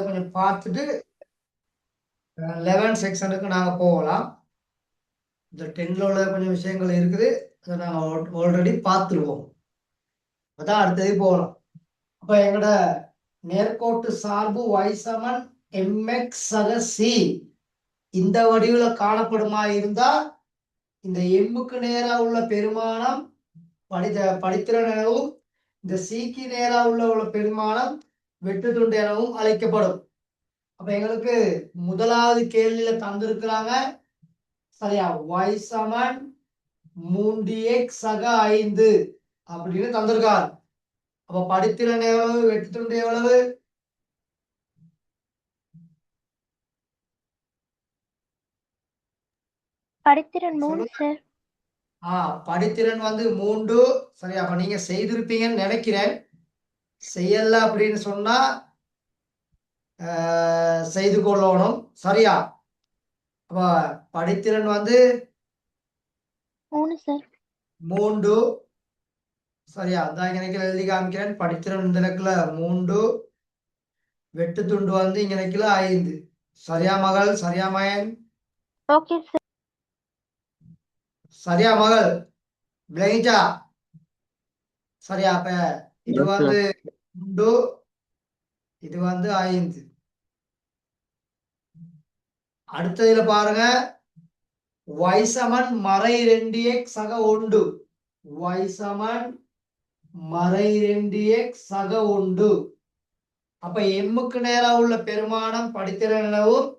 கொஞ்சம் பார்த்துட்டு 11 செக்ஷனுக்கு நாங்க போகலாம். இந்த 10ல உள்ள கொஞ்சம் விஷயங்கள் இருக்குது. அதை நாங்க ஆல்ரெடி பார்த்துருவோம். அதான் அடுத்தது போகலாம். அப்ப எங்கட நேர்கோட்டு சார்பு y சமன் mx சக c இந்த வடிவுல காணப்படுமா இருந்தா இந்த எம்முக்கு நேரா உள்ள பெருமானம் படித்திறன் எனவும் இந்த சிக்கு நேரா உள்ள பெருமானம் வெட்டு துண்டு எனவும் அழைக்கப்படும். அப்ப எங்களுக்கு முதலாவது கேள்வியில தந்திருக்கிறாங்க சரியா y சமன் 3x சக 5 அப்படின்னு தந்திருக்கார். அப்ப படித்திறன் எவ்வளவு, வெட்டு துண்டு எவ்வளவு? படித்திறன் 3 சார். படித்திறன் 3. சரி, அப்ப நீங்க செய்திருப்பீங்கன்னு நினைக்கிறேன். செய்யல அப்படின்னு சொன்னா செய்து கொள்ளணும். சரியா? அப்ப படித்திறன் 3 சார். 3. சரியா? அதான் இங்க எழுதி காமிக்கிறேன். படித்திறன் இந்த இலக்குல 3, வெட்டு துண்டு இங்க இலக்குல 5. சரியா மகள்? சரியா மகன்? Okay sir. சரியா மகள்? விளங்கிச்சா? சரியா? அப்ப இது 3, இது 5. அடுத்ததுல பாருங்க y சமன் மறை 2x சக 1. y சமன் மறை 2x சக 1. அப்ப எம்முக்கு நேரா உள்ள பெருமானம் படித்திறன் எனவும்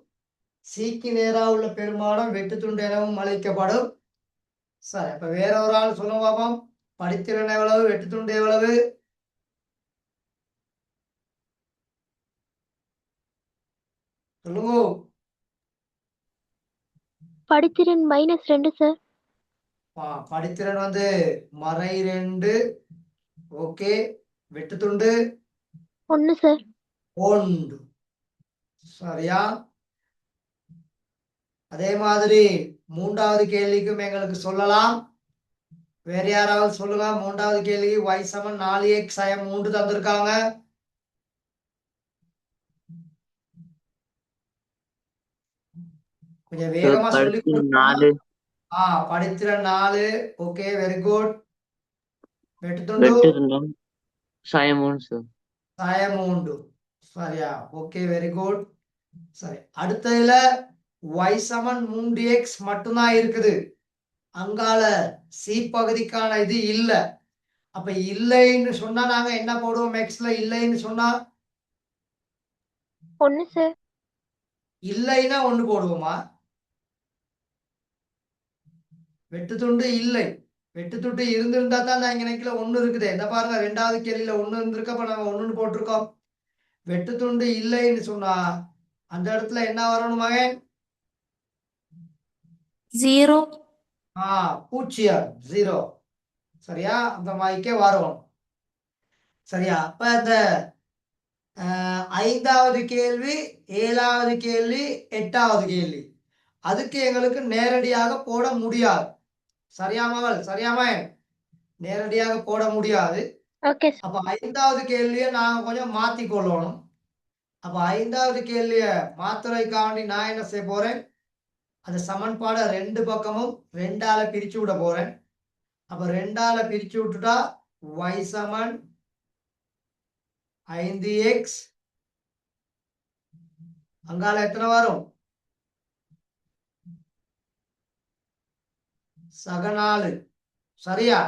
சிக்கு நேரா உள்ள பெருமானம் வெட்டு துண்டு எனவும் அழைக்கப்படும். சரி, அப்ப வேற ஒரு ஆள் சொல்லுங்க பாப்போம். படித்திறன் எவ்வளவு, வெட்டு துண்டு எவ்வளவு? சொல்லுங்க. படித்திறன் -2 சார். படித்திறன் மறை 2. ஓகே. வெட்டு துண்டு 1 சார். 1. சரியா? அதே மாதிரி மூன்றாவது கேள்விக்கும் எங்களுக்கு சொல்லலாம். வேற யாராவது சொல்லுங்க. மூன்றாவது கேள்வி y சமன் 4x சயம் 3 தந்திருக்காங்க. கொஞ்சம் வேகமா சொல்லி கொடுக்கணும். படித்திறன் 4. Okay, very good. வெட்டு துண்டு சயம் 3. சரியா? Okay, very good. சரி, அடுத்ததுல y சமன் 3x மட்டும்தான் இருக்குது. அங்கால சி பகுதிக்கான இது இல்ல. அப்ப இல்லைன்னு சொன்னா நாங்க என்ன போடுவோம்? எக்ஸ்ல இல்லைன்னு சொன்னா 1 சார். இல்லைன்னா 1 போடுவோமா? வெட்டு துண்டு இல்லை. வெட்டு துண்டு இருந்திருந்தா தான் நான் இங்க 1 இருக்குது. என்ன பாருங்க, 2வது கேள்வியில 1 இருந்திருக்க, அப்ப நாங்க 1 போட்டிருக்கோம். வெட்டு துண்டு இல்லைன்னு சொன்னா அந்த இடத்துல என்ன வரணும் மகன்? 0. 0. சரியா? அந்த மாதிரிக்கே வரும். சரியா? அப்ப இந்த 5வது கேள்வி, 7வது கேள்வி, 8வது கேள்வி அதுக்கு எங்களுக்கு நேரடியாக போட முடியாது. சரியா மகள்? சரியா மகன்? நேரடியாக போட முடியாது. Okay sir. அப்ப 5வது கேள்வியை நாங்க கொஞ்சம் மாத்தி கொள்ளணும். அப்ப 5வது கேள்விய மாத்துறதுக்காண்டி நான் என்ன செய்ய போறேன்? அந்த சமன்பாடை 2 பக்கமும் 2ஆல பிரிச்சு விட போறேன். அப்ப 2ஆல பிரிச்சு விட்டுட்டா y சமன் 5x அங்கால எத்தனை வரும்? சக 4. சரியா?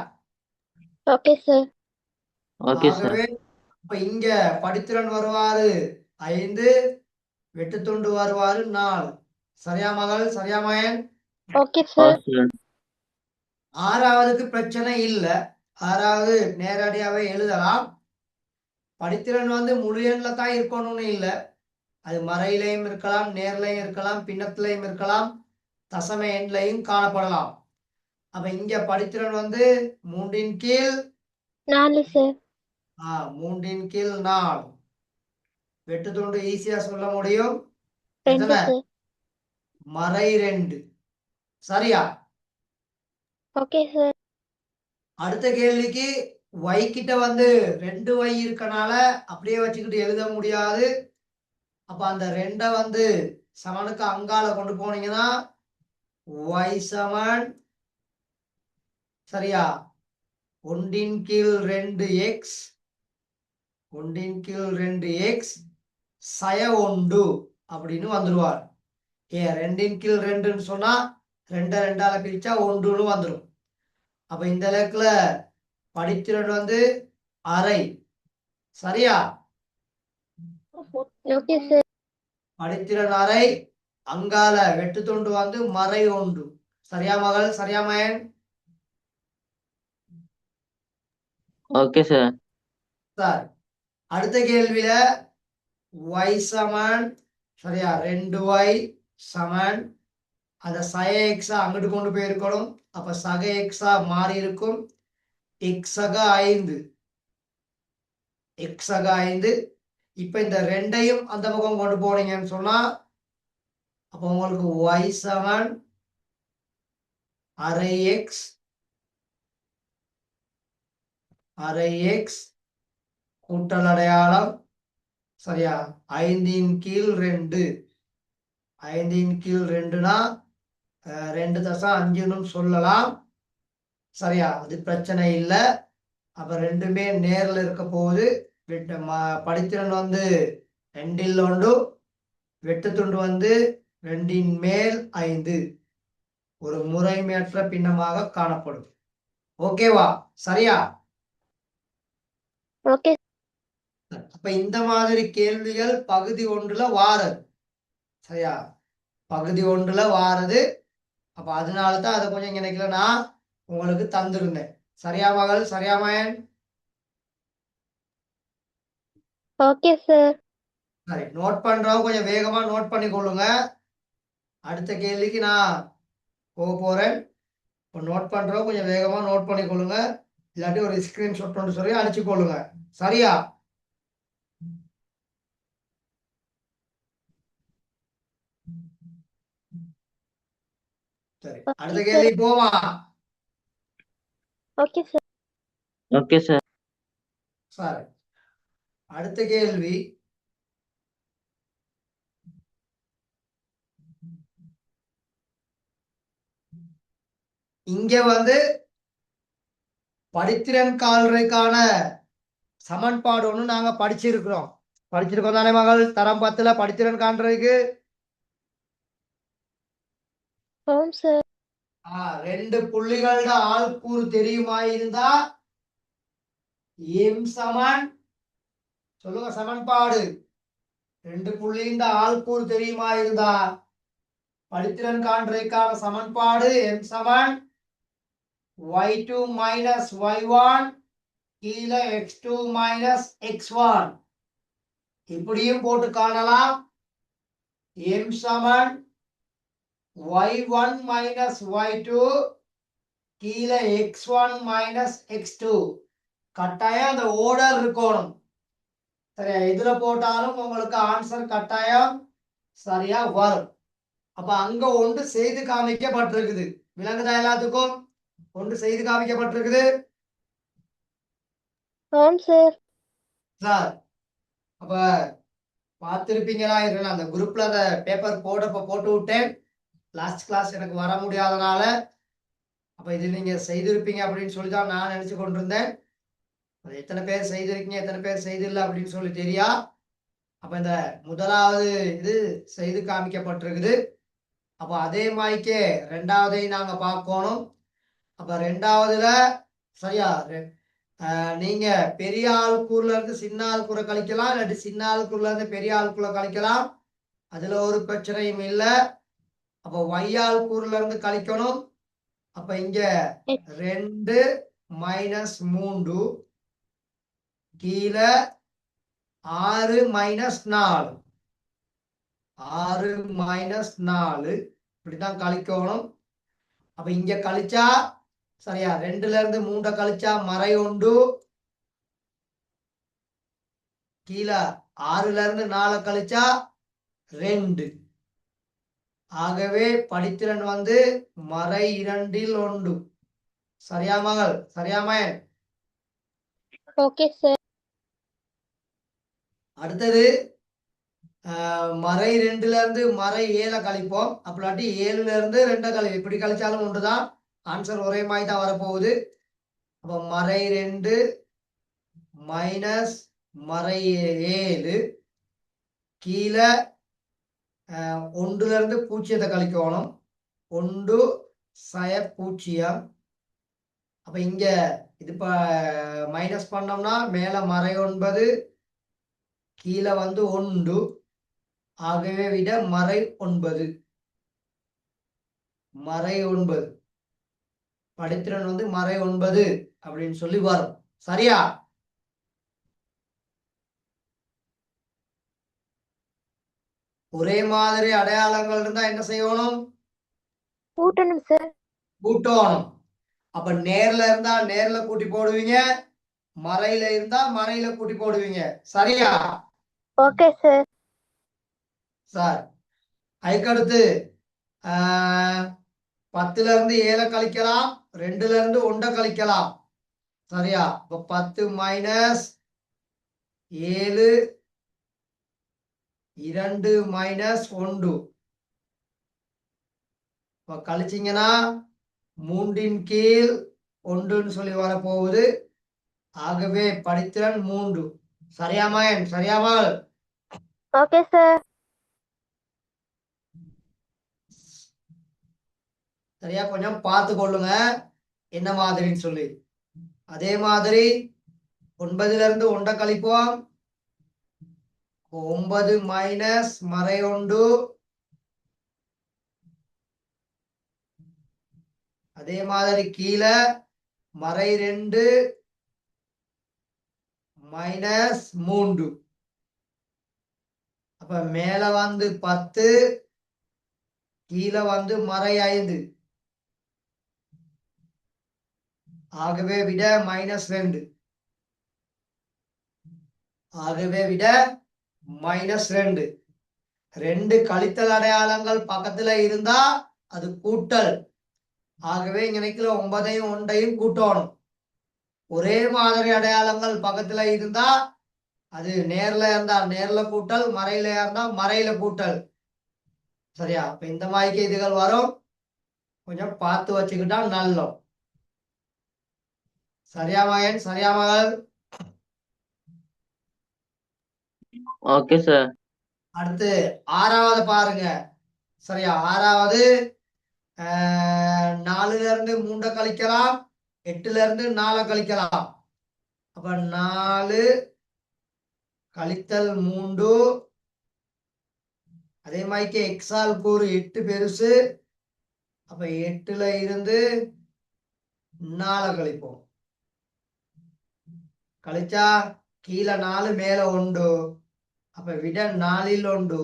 Okay sir. ஆகவே இப்ப இங்க படித்திறன் வருவாரு 5, வெட்டு துண்டு வருவாரு 4. சரியா மகள்? சரியா மகன்? Okay sir. 6வதுக்கு பிரச்சனை இல்ல. 6வது நேரடியாவே எழுதலாம். படித்திறன் முழு எண்ல தான் இருக்கணும்னு இல்ல. அது மறையிலையும் இருக்கலாம், நேர்லையும் இருக்கலாம், பின்னத்திலையும் இருக்கலாம், தசம எண்லையும் காணப்படலாம். அப்ப இங்க படித்திறன் 3ன் கீழ் 4 சார். 3ன் கீழ் 4. வெட்டு துண்டு ஈஸியா சொல்ல முடியும். 2 சார். மறை 2. சரியா? Okay sir. அடுத்த கேள்விக்கு y கிட்ட 2y இருக்கனால அப்படியே வச்சுக்கிட்டு எழுத முடியாது. அப்ப அந்த 2 வந்து சமனுக்கு அங்கால கொண்டு போனீங்கன்னா y சமன் சரியா 1/2x 1/2x சய 1 அப்படின்னு வந்துருவார். 2/2ன்னு சொன்னா 2 2ஆல பிரிச்சா 1ன்னு வந்துடும். அப்ப இந்த இலக்குல படித்திறன் வந்து அரை. சரியா? Okay sir. படித்திறன் அரை, அங்கால வெட்டு துண்டு வந்து மறை 1. சரியா மகள்? சரியா மயன்? Okay sir. சார் அடுத்த கேள்வியில y சமன் சரியா 2y சமன் அந்த சய எக்ஸா அங்கிட்டு கொண்டு போயிருக்கணும். அப்ப சக எக்ஸா மாறி இருக்கும். எக்ஸ் சக 5 எக்ஸ் சக 5. இப்ப இந்த 2ஐயும் அந்த பக்கம் கொண்டு போனீங்கன்னு சொன்னா அப்ப உங்களுக்கு y சமன் அரை எக்ஸ் கூட்டல் அடையாளம் சரியா 5/2. 5/2னா 2.5ன்னு சொல்லலாம். சரியா? அது பிரச்சனை இல்லை. அப்ப ரெண்டுமே நேர்ல இருக்க போகுது. படித்திறன் வந்து 2/1, வெட்டு துண்டு வந்து 2ன் மேல் 5 ஒரு முறைமையற்ற பின்னமாக காணப்படும். ஓகேவா? சரியா? ஓகே. அப்ப இந்த மாதிரி கேள்விகள் பகுதி 1ல வாரது. சரியா? பகுதி 1ல வாரது. அப்ப அதனாலதான் அதை கொஞ்சம் நினைக்கல நான் உங்களுக்கு தந்திருந்தேன். சரியா மகள்? சரியா மயன்? Okay sir. சரி, நோட் பண்றவங்க கொஞ்சம் வேகமா நோட் பண்ணி கொள்ளுங்க. அடுத்த கேள்விக்கு நான் போக போறேன். நோட் பண்றவங்க கொஞ்சம் வேகமா நோட் பண்ணி கொள்ளுங்க. இல்லாட்டி ஒரு ஸ்கிரீன்ஷாட் ஒன்று சொல்லி அடிச்சு கொள்ளுங்க. சரியா? சரி, அடுத்த கேள்வி போவா. Okay sir. Okay sir. சரி, அடுத்த கேள்வி இங்க வந்து படித்திறன் கால்களுக்கான சமன்பாடு ஒண்ணு நாங்க படிச்சிருக்கிறோம் தானே மகள்? தரம் 10ல படித்திறன் காண்றதுக்கு ஆம் சார். 2 புள்ளிகளோட ஆள்கூறு தெரியுமா இருந்தா எம் சமன் சொல்லுங்க சமன்பாடு. 2 புள்ளியின் ஆள்கூறு தெரியுமா இருந்தா படித்திறன் காண்றதுக்கான சமன்பாடு எம் சமன் y2 மைனஸ் y1 கீழே x2 மைனஸ் x1 இப்படியும் போட்டு காணலாம். எம் சமன் y1 மைனஸ் y2 கீழே x1 மைனஸ் x2. கட்டாயம் அந்த ஓர்டர் இருக்கணும். சரியா? இதுல போட்டாலும் உங்களுக்கு ஆன்சர் கட்டாயம் சரியா வரும். அப்ப அங்க ஒன்று செய்து காமிக்கப்பட்டிருக்குது. விளங்குதா எல்லாத்துக்கும்? ஒன்று செய்து காமிக்கப்பட்டிருக்குது. ஆம் சார். சார் அப்ப பார்த்திருப்பீங்களா? அந்த குரூப்ல அந்த பேப்பர் போட்டு விட்டேன். லாஸ்ட் கிளாஸ் எனக்கு வர முடியாதனால அப்ப இது நீங்க செய்திருப்பீங்க அப்படின்னு சொல்லிதான் நான் நினைச்சு கொண்டிருந்தேன். அது எத்தனை பேர் செய்திருக்கீங்க எத்தனை பேர் செய்தில்லை அப்படின்னு சொல்லி தெரியா. அப்ப இந்த முதலாவது இது செய்து காமிக்கப்பட்டிருக்குது. அப்ப அதே மாதிரிக்கே ரெண்டாவதையும் நாங்க பார்க்கணும். அப்ப ரெண்டாவதுல சரியா நீங்க பெரிய ஆள்கூறுல இருந்து சின்ன ஆள்கூரை கழிக்கலாம், இல்லாட்டி சின்ன ஆள்கூறுல இருந்து பெரிய ஆள்கூரை கழிக்கலாம். அதுல ஒரு பிரச்சனையும் இல்லை. அப்ப y ஆள்கூறுல இருந்து கழிக்கணும். அப்ப இங்க 2 மைனஸ் 3 கீழே 6 மைனஸ் 4 6 மைனஸ் 4 இப்படிதான் கழிக்கணும். அப்ப இங்க கழிச்சா சரியா 2ல இருந்து 3 கழிச்சா மறை 1 கீழே 6ல இருந்து 4 கழிச்சா 2. ஆகவே படித்திறன் வந்து மறை 2ல் 1. சரியா மகள்? சரியா மயன்? Okay sir. அடுத்தது மறை 2ல இருந்து மறை 7 கழிப்போம். அப்படி 7ல இருந்து 2 கழி இப்படி கழிச்சாலும் ஒன்றுதான். ஆன்சர் ஒரே மாதிரி தான் வரப்போகுது. அப்போ மறை 2 மைனஸ் மறை 7 கீழே 1ல இருந்து 0 கழிக்கணும். 1 சய 0. அப்ப இங்க இது மைனஸ் பண்ணோம்னா மேல மறை 9 கீழே வந்து 1. ஆகவே விட மறை 9. மறை 9 படித்திறன் வந்து மறை 9 அப்படின்னு சொல்லி வரும். சரியா? ஒரே மாதிரி அடையாளங்கள் இருந்தா என்ன செய்யணும்? கூட்டணும் சார். கூட்டணும். அப்ப நேர்ல இருந்தா நேர்ல கூட்டி போடுவீங்க, மறையில இருந்தா மறையில கூட்டி போடுவீங்க. சரியா? Okay sir. சார் அதுக்கடுத்து 10ல இருந்து 7 கழிக்கலாம், 2ல இருந்து 1 கழிக்கலாம். சரியா? இப்போ 10 மைனஸ் 7 2 மைனஸ் 1. இப்போ கழிச்சிங்கன்னா 3ன் கீழ் 1ன்னு சொல்லி வரப்போகுது. ஆகவே படித்திறன் 3. சரியா மகன்? சரியா மகள்? Okay sir. சரியா? கொஞ்சம் பார்த்து கொள்ளுங்க என்ன மாதிரின்னு சொல்லி. அதே மாதிரி 9ல இருந்து 1 கழிப்போம். 9 மைனஸ் மறை 1. அதே மாதிரி கீழே மறை 2 மைனஸ் 3. அப்ப மேல வந்து 10 கீழே வந்து மறை 5. ஆகவே விட -2. ஆகவே விட -2. 2 கழித்தல் அடையாளங்கள் பக்கத்துல இருந்தா அது கூட்டல். ஆகவே இங்க நிக்கிற 9ஐயும் 1ஐயும் கூட்டணும். ஒரே மாதிரி அடையாளங்கள் பக்கத்துல இருந்தா அது நேர்ல இருந்தா நேர்ல கூட்டல், மறையில இருந்தா மறையில கூட்டல். சரியா? இப்ப இந்த மாதிரி இதுகள் வரும். கொஞ்சம் பார்த்து வச்சுக்கிட்டா நல்லோம். சரியா மகன்? சரியா மகள்? Okay sir. அடுத்து 6வது பாருங்க. சரியா? 6வது 4ல இருந்து 3 கழிக்கலாம், 8ல இருந்து 4 கழிக்கலாம். அப்ப 4 கழித்தல் 3. அதே மாதிரி எக்ஸால் கூறு 8 பெருசு. அப்ப 8ல இருந்து 4 கழிப்போம். கழிச்சா கீழே 4 மேல 1. அப்ப விட 4ல் 1.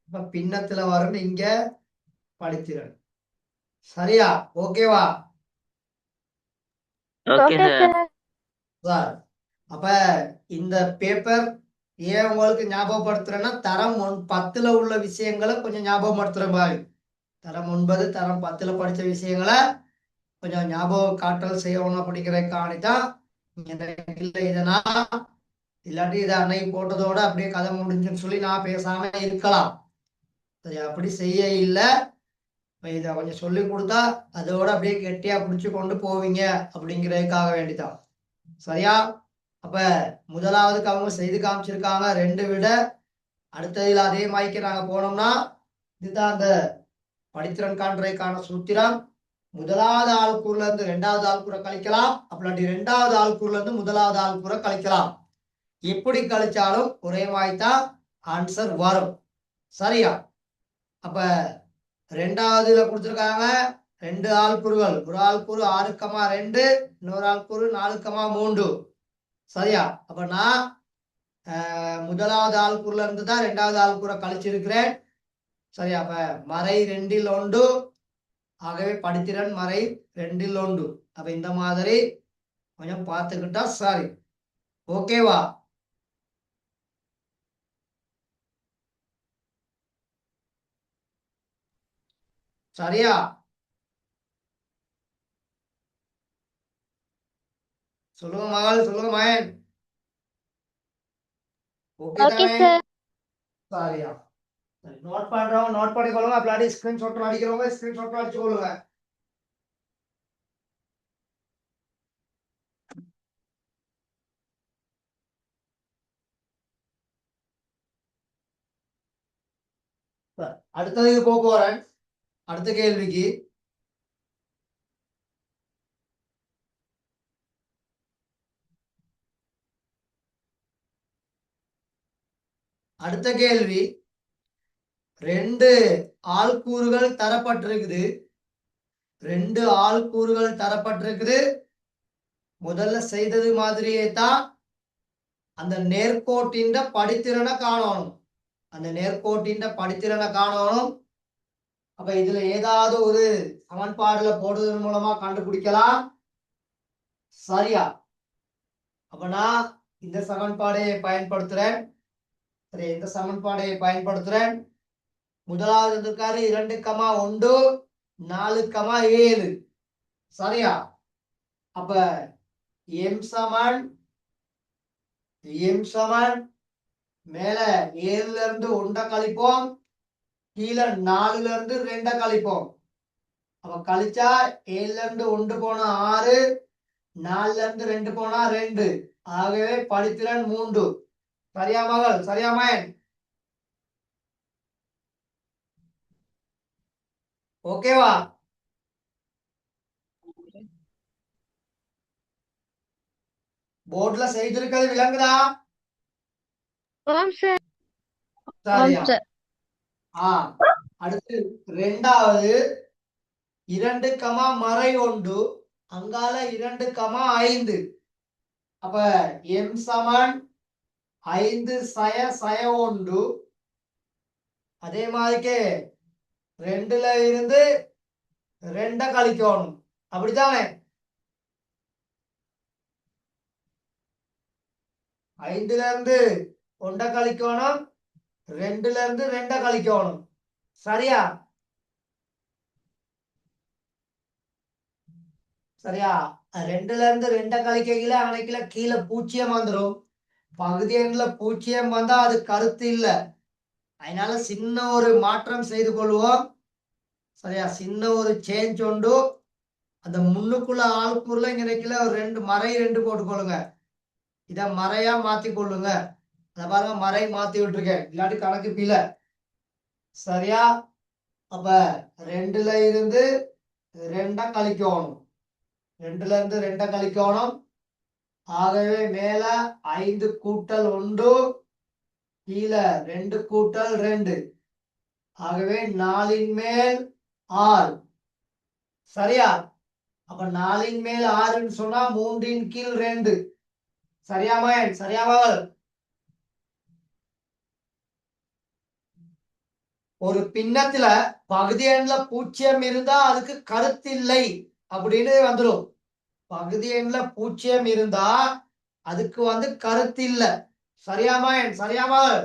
அப்ப பின்னத்துல வரும் இங்க படித்திறன். சரியா? ஓகேவா? Okay okay sir. Sir. Sir அப்ப இந்த பேப்பர் ஏன் உங்களுக்கு ஞாபகப்படுத்துறேன்னா தரம் 10ல உள்ள விஷயங்களை கொஞ்சம் ஞாபகப்படுத்துற மாதிரி. தரம் 9 தரம் 10ல படிச்ச விஷயங்களை கொஞ்சம் ஞாபகம் காட்டல் செய்யணும் அப்படிங்கிறதுக்காணிதான் இதனா இல்லாட்டி இதை அன்னைக்கு போட்டதோட அப்படியே கதை முடிஞ்சுன்னு சொல்லி நான் பேசாம இருக்கலாம். சரி, அப்படி செய்ய இல்லை. இதை கொஞ்சம் சொல்லி கொடுத்தா அதோட அப்படியே கெட்டியா பிடிச்சு கொண்டு போவீங்க அப்படிங்கிறதுக்காக வேண்டிதான். சரியா? அப்ப முதலாவதுக்கு அவங்க செய்து காமிச்சிருக்காங்க 2 விட. அடுத்ததுல அதே மாதிரிக்கு நாங்க போனோம்னா இதுதான் அந்த படித்திறன் காண்றதுக்கான சூத்திரம். முதலாவது ஆள்கூறுல இருந்து 2வது ஆள்கூற கழிக்கலாம், அப்படி 2வது ஆள்கூறுல இருந்து முதலாவது ஆள்கூற கழிக்கலாம். எப்படி கழிச்சாலும் ஒரே மாதிரி தான் ஆன்சர் வரும். சரியா? அப்ப 2வதுல கொடுத்துருக்காங்க 2 ஆள்கூறுகள். ஒரு ஆள்கூறு 6,2, இன்னொரு ஆள்கூறு 4,3. சரியா? அப்ப நான் முதலாவது ஆள்கூறுல இருந்து தான் 2வது ஆள்கூற கழிச்சிருக்கிறேன். சரியா? அப்ப மறை 2ல் 1. ஆகவே படித்திறன் மறை 2ல் 1. அப்ப இந்த மாதிரி கொஞ்சம் பார்த்துக்கிட்டா சரி. ஓகேவா? சரியா? சொல்லுங்க மகள், சொல்லுங்க மகன். ஓகே ஓகே தானே? சார். சரியா? நோட் பண்றவங்க நோட் பண்ணிக்கொள்ளுங்க, அப்படி ஸ்கிரீன்ஷாட் அடிக்கிறவங்க ஸ்கிரீன்ஷாட் அடிச்சுக்கொள்ளுங்க. அடுத்ததுக்கு போக போறேன். அடுத்த கேள்விக்கு அடுத்த கேள்வி, ரெண்டு ஆள்கூறுகள் தரப்பட்டிருக்குது. ரெண்டு ஆள்கூறுகள் தரப்பட்டிருக்குது. முதல்ல செய்தது மாதிரியே தான் அந்த நேர்கோட்டின் படித்திறனை காணணும். அந்த நேர்கோட்டின் படித்திறனை காணணும். அப்ப இதுல ஏதாவது ஒரு சமன்பாடுல போடுவதன் மூலமா கண்டுபிடிக்கலாம். சரியா? அப்ப நான் இந்த சமன்பாடையை பயன்படுத்துறேன். சரி, இந்த சமன்பாடையை பயன்படுத்துறேன். முதலாவது இருக்காரு 2,1 4,7. சரியா? அப்ப m சமன் மேல 7ல இருந்து 1 கழிப்போம், கீழே 4ல இருந்து 2 கழிப்போம். அப்ப கழிச்சா 7ல இருந்து 1 போனா 6, 4ல இருந்து 2 போனா 2. ஆகவே படித்திறன் 3. சரியா மகள்? சரியா மகன்? ஓகேவா? போர்ட்ல செய்திருக்கிறது விளங்குதா? ஆம் சார். சரியா? அடுத்து ரெண்டாவது 2, மறை 1, அங்கால 2, 5. அப்ப m சமன் 5 சய 1. அதே மாதிரிக்கே 2ல இருந்து 2 கழிக்கணும். அப்படித்தானே? 5ல இருந்து 1 கழிக்கணும், 2ல இருந்து 2 கழிக்கணும். சரியா? சரியா? 2ல இருந்து 2 கழிக்கையில அவனுக்குள்ள கீழே 0 வந்துடும். பகுதி எண்ல 0 வந்தா அது கருத்து இல்ல. அதனால சின்ன ஒரு மாற்றம் செய்து கொள்வோம். சரியா? சின்ன ஒரு சேஞ்ச் உண்டு. அந்த முன்னுக்குள்ள ஆள்கூறுல இங்க நிக்கல ஒரு 2 மறை 2 போட்டுக்கொள்ளுங்க. இத மறையா மாத்தி கொள்ளுங்க. அத பாருங்க, மறை மாத்தி விட்டுருக்கேன், இல்லாட்டி கணக்கு பில. சரியா? அப்ப 2ல இருந்து 2 கழிக்கணும். 2ல இருந்து 2 கழிக்கணும். ஆகவே மேல 5 கூட்டல் 1, கீழே 2 கூட்டல் 2. ஆகவே 4ன் மேல் 6. சரியா? அப்ப 4ன் மேல் 6ன்னு சொன்னா 3ன் கீழ் 2. சரியா மகன்? சரியா மகள்? ஒரு பின்னத்துல பகுதி எண்ல 0 இருந்தா அதுக்கு கருத்தில்லை அப்படின்னு வந்துடும். பகுதி எண்ல 0 இருந்தா அதுக்கு கருத்து இல்ல. சரியா மகன்? சரியா மகள்?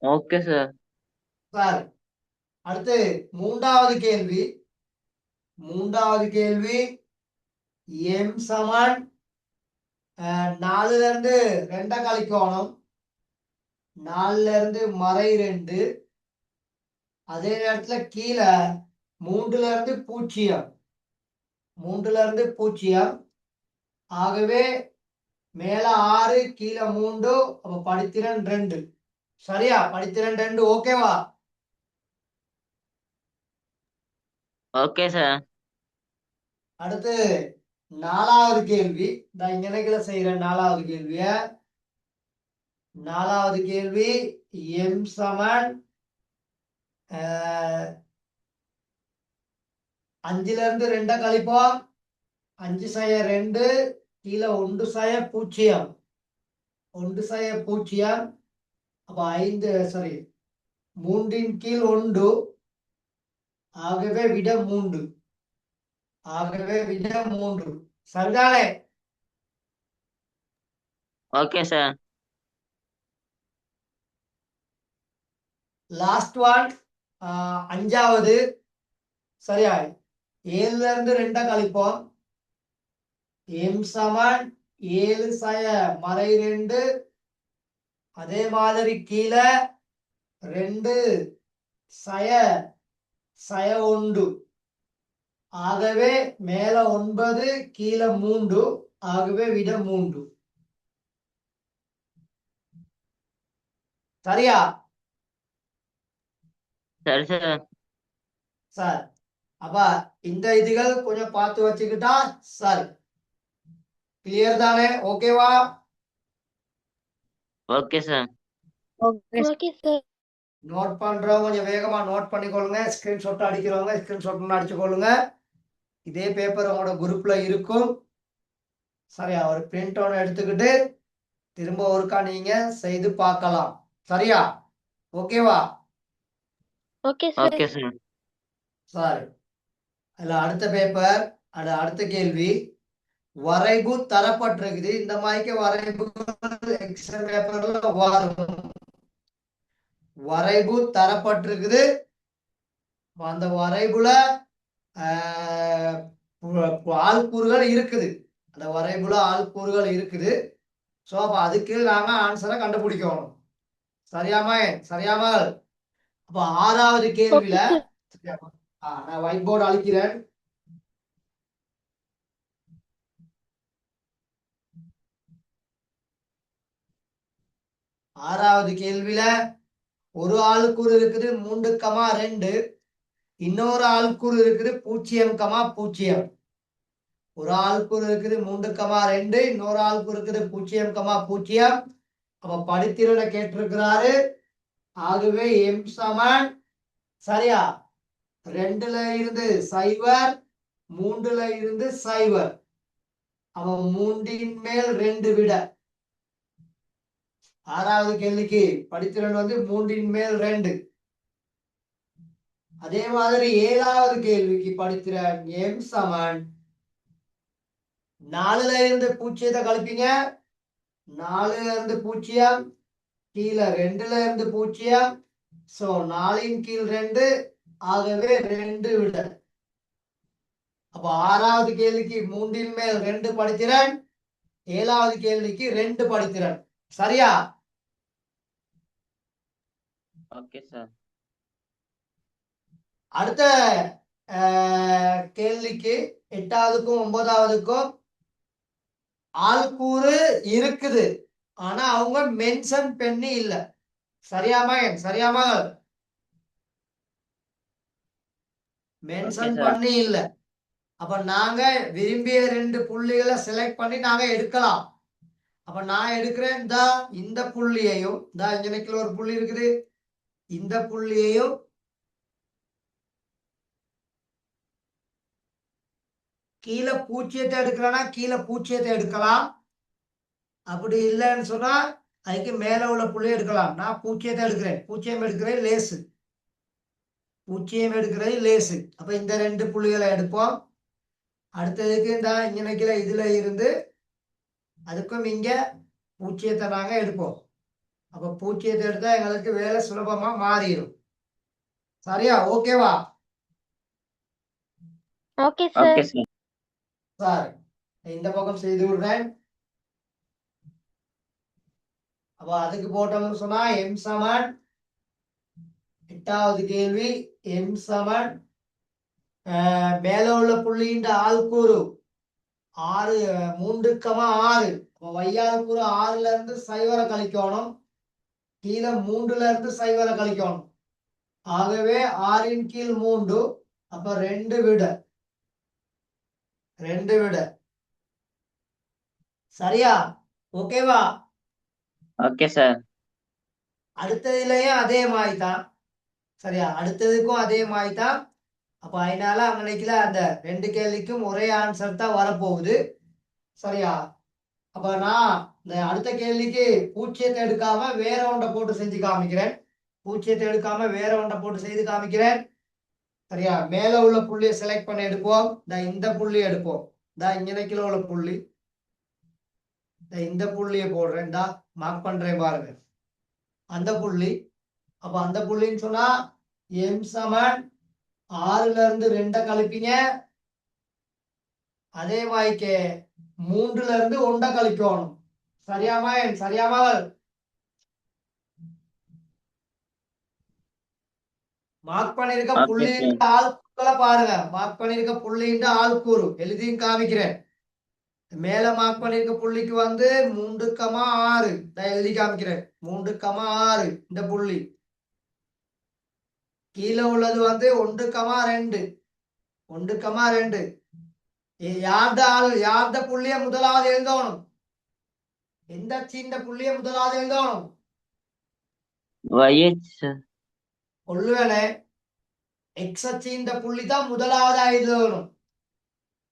Okay sir. சரி, அடுத்து மூன்றாவது கேள்வி. m சமன் 4ல இருந்து 2 கழிக்கணும், 4ல இருந்து மறை 2. அதே நேரத்துல கீழே 3ல இருந்து 0. 3ல இருந்து 0. ஆகவே மேல 6, கீழே 3. அப்ப படித்திறன் 2. சரியா? படித்திறன் 2. ஓகேவா? Okay sir. அடுத்து நாலாவது கேள்வி. நான் இங்க செய்யறேன் நாலாவது கேள்விய. நாலாவது கேள்வி, m சமன் 5ல இருந்து 2 கழிப்போம், 5 சய 2, கீழே 1 சய 0. 1 சய 0. அப்ப 5 சாரி 3ன் கீழ் 1. ஆகவே விட 3. சரிதானே? Okay sir. லாஸ்ட் ஒன், அஞ்சாவது. சரியா? 7ல இருந்து 2 கழிப்போம், m சமன் 7 சய மறை 2, அதே மாதிரி கீழே 2 சய சய 1. ஆகவே மேல 9, கீழே 3, ஆகவே விட 3. சரியா சரி சார். சார்? அப்ப இந்த இதுகள் கொஞ்சம் பார்த்து வச்சுக்கிட்டா சரி. கிளியர் தானே? ஓகேவா? Okay sir. Okay sir. Note பண்றவங்க கொஞ்சம் வேகமா நோட் பண்ணிக்கொள்ளுங்க. ஸ்கிரீன்ஷாட் அடிக்கிறவங்க ஸ்கிரீன்ஷாட் அடிச்சுக்கொள்ளுங்க. இதே பேப்பர் உங்களோட குரூப்ல இருக்கும். சரியா? ஒரு பிரிண்ட் ஒன்று எடுத்துக்கிட்டு திரும்ப ஒருக்கா நீங்க செய்து பார்க்கலாம். சரியா? ஓகேவா? Okay sir. Okay sir. சரி. அதுல அடுத்த பேப்பர், அடுத்த கேள்வி. வரைவு தரப்பட்டிருக்குது. இந்த மாதிரி வரைவு எக்ஸாம் பேப்பர்ல வரும். வரைவு தரப்பட்டிருக்குது. அந்த வரைவுல ஆள்கூறுகள் இருக்குது. அந்த வரைவுல ஆள்கூறுகள் இருக்குது. ஸோ அப்ப அதுக்கு நாங்க ஆன்சரை கண்டுபிடிக்கணும். சரியாமா? அப்ப 6வது கேள்வியில நான் ஒயிட் போர்டு அழிக்கிறேன். 6வது கேள்வியில ஒரு ஆள்கூறு இருக்குது 3,2, இன்னொரு ஆள்கூறு இருக்குது 0,0. ஒரு ஆள்கூறு இருக்குது 3,2, இன்னொரு ஆள்கூறு இருக்குது 0,0. அப்ப படித்திறனை கேட்டிருக்கிறாரு. ஆகவே எம் சமன் சரியா 2ல இருந்து 0, 3ல இருந்து 0. அவன் 3ன் மேல் 2 விட. 6வது கேள்விக்கு படித்திறன் 3ன் மேல் 2. அதே மாதிரி 7வது கேள்விக்கு படித்திறன் எம் சமன் 4ல இருந்து 0 கழிப்பீங்க. 4ல இருந்து 0, கீழே 2ல இருந்து 0. சோ 4ன் கீழ் 2, ஆகவே 2 விட. அப்ப 6வது கேள்விக்கு 3ன் மேல் 2 படித்திறன், 7வது கேள்விக்கு 2 படித்திறன். சரியா? Okay sir. அடுத்த கேள்விக்கு 8வதுக்கும் 9வதுக்கும் ஆள்கூறு இருக்குது. ஆனா அவங்க மென்ஷன் பண்ணி இல்ல. சரியாமா? மென்ஷன் பண்ணி இல்ல. அப்ப நாங்க விரும்பிய 2 புள்ளிகளை செலக்ட் பண்ணி நாங்க எடுக்கலாம். அப்ப நான் எடுக்கிறேன் இந்த புள்ளியையும், இங்க ஒரு புள்ளி இருக்குது, இந்த புள்ளியையும் கீழே 0 எடுக்கிறேன்னா கீழே 0 எடுக்கலாம். அப்படி இல்லைன்னு சொன்னா அதுக்கு மேல உள்ள புள்ளி எடுக்கலாம். நான் 0 எடுக்கிறேன். 0 எடுக்கிறது லேசு. 0 எடுக்கிறது லேசு. அப்ப இந்த 2 புள்ளிகளை எடுப்போம். அடுத்ததுக்கு இங்க இதுல இருந்து அதுக்கும் இங்க 0 நாங்க எடுப்போம். அப்ப 0 எடுத்தா எங்களுக்கு வேலை சுலபமா மாறிடும். சரியா? ஓகேவா? Okay sir. Okay sir. Sir இந்த பக்கம் செய்து விடுறேன். அப்ப அதுக்கு போட்டோம்னு சொன்னா எம் சமன் 8வது கேள்வி எம் சமன் மேல உள்ள புள்ளியின் ஆள்கூறு 3,6. வையாள்கூறு 6ல இருந்து 0 கழிக்கணும். கீழே 3ல இருந்து 0 கழிக்கணும். ஆகவே 6ன் கீழ் 3, அப்ப 2 விட. சரியா? ஓகேவா? Okay sir. அடுத்ததுலயும் அதே மாதிரி தான். சரியா? அடுத்ததுக்கும் அதே மாதிரி தான். அப்ப அதனால அன்னைக்குல அந்த 2 கேள்விக்கும் ஒரே ஆன்சர் தான் வரப்போகுது. சரியா? அப்ப நான் இந்த அடுத்த கேள்விக்கு 0 எடுக்காம வேற ஒன்றை போட்டு செஞ்சு காமிக்கிறேன். 0 எடுக்காம வேற ஒன்றை போட்டு செய்து காமிக்கிறேன். சரியா? மேல உள்ள புள்ளியை செலக்ட் பண்ணி எடுப்போம். இந்த புள்ளி எடுப்போம். இங்கனைக்குள்ள உள்ள புள்ளி, இந்த புள்ளியை போடுறேன். மார்க் பண்றேன் பாருங்க. அந்த புள்ளி. அப்ப அந்த புள்ளின்னு சொன்னா எம் சமன் 6ல இருந்து 2 கழிப்பீங்க. அதே மாதிரிக்கு மூன்றுல இருந்து ஒன்றை கழிக்கணும். சரியாமா சரியாமா? மார்க் பண்ணிருக்க ஓகே புள்ளியின் சார். ஆள்கூறுகளை பாருங்க. மார்க் பண்ணிருக்க புள்ளியின் ஆள்கூறு எழுதியும் காமிக்கிறேன். மேல மார்க் பண்ணிருக்க புள்ளிக்கு வந்து 3,6 எழுதி காமிக்கிறேன். 3,6 இந்த புள்ளி. கீழே உள்ளது வந்து 1,2 1,2. யார்த புள்ளிய முதலாவது எழுதணும்? எந்த அச்சின் புள்ளிய முதலாவது எழுதணும்? YH sir. ஒருவேளை எக்ஸ் அச்சின் புள்ளி தான் முதலாவதா எழுதணும்.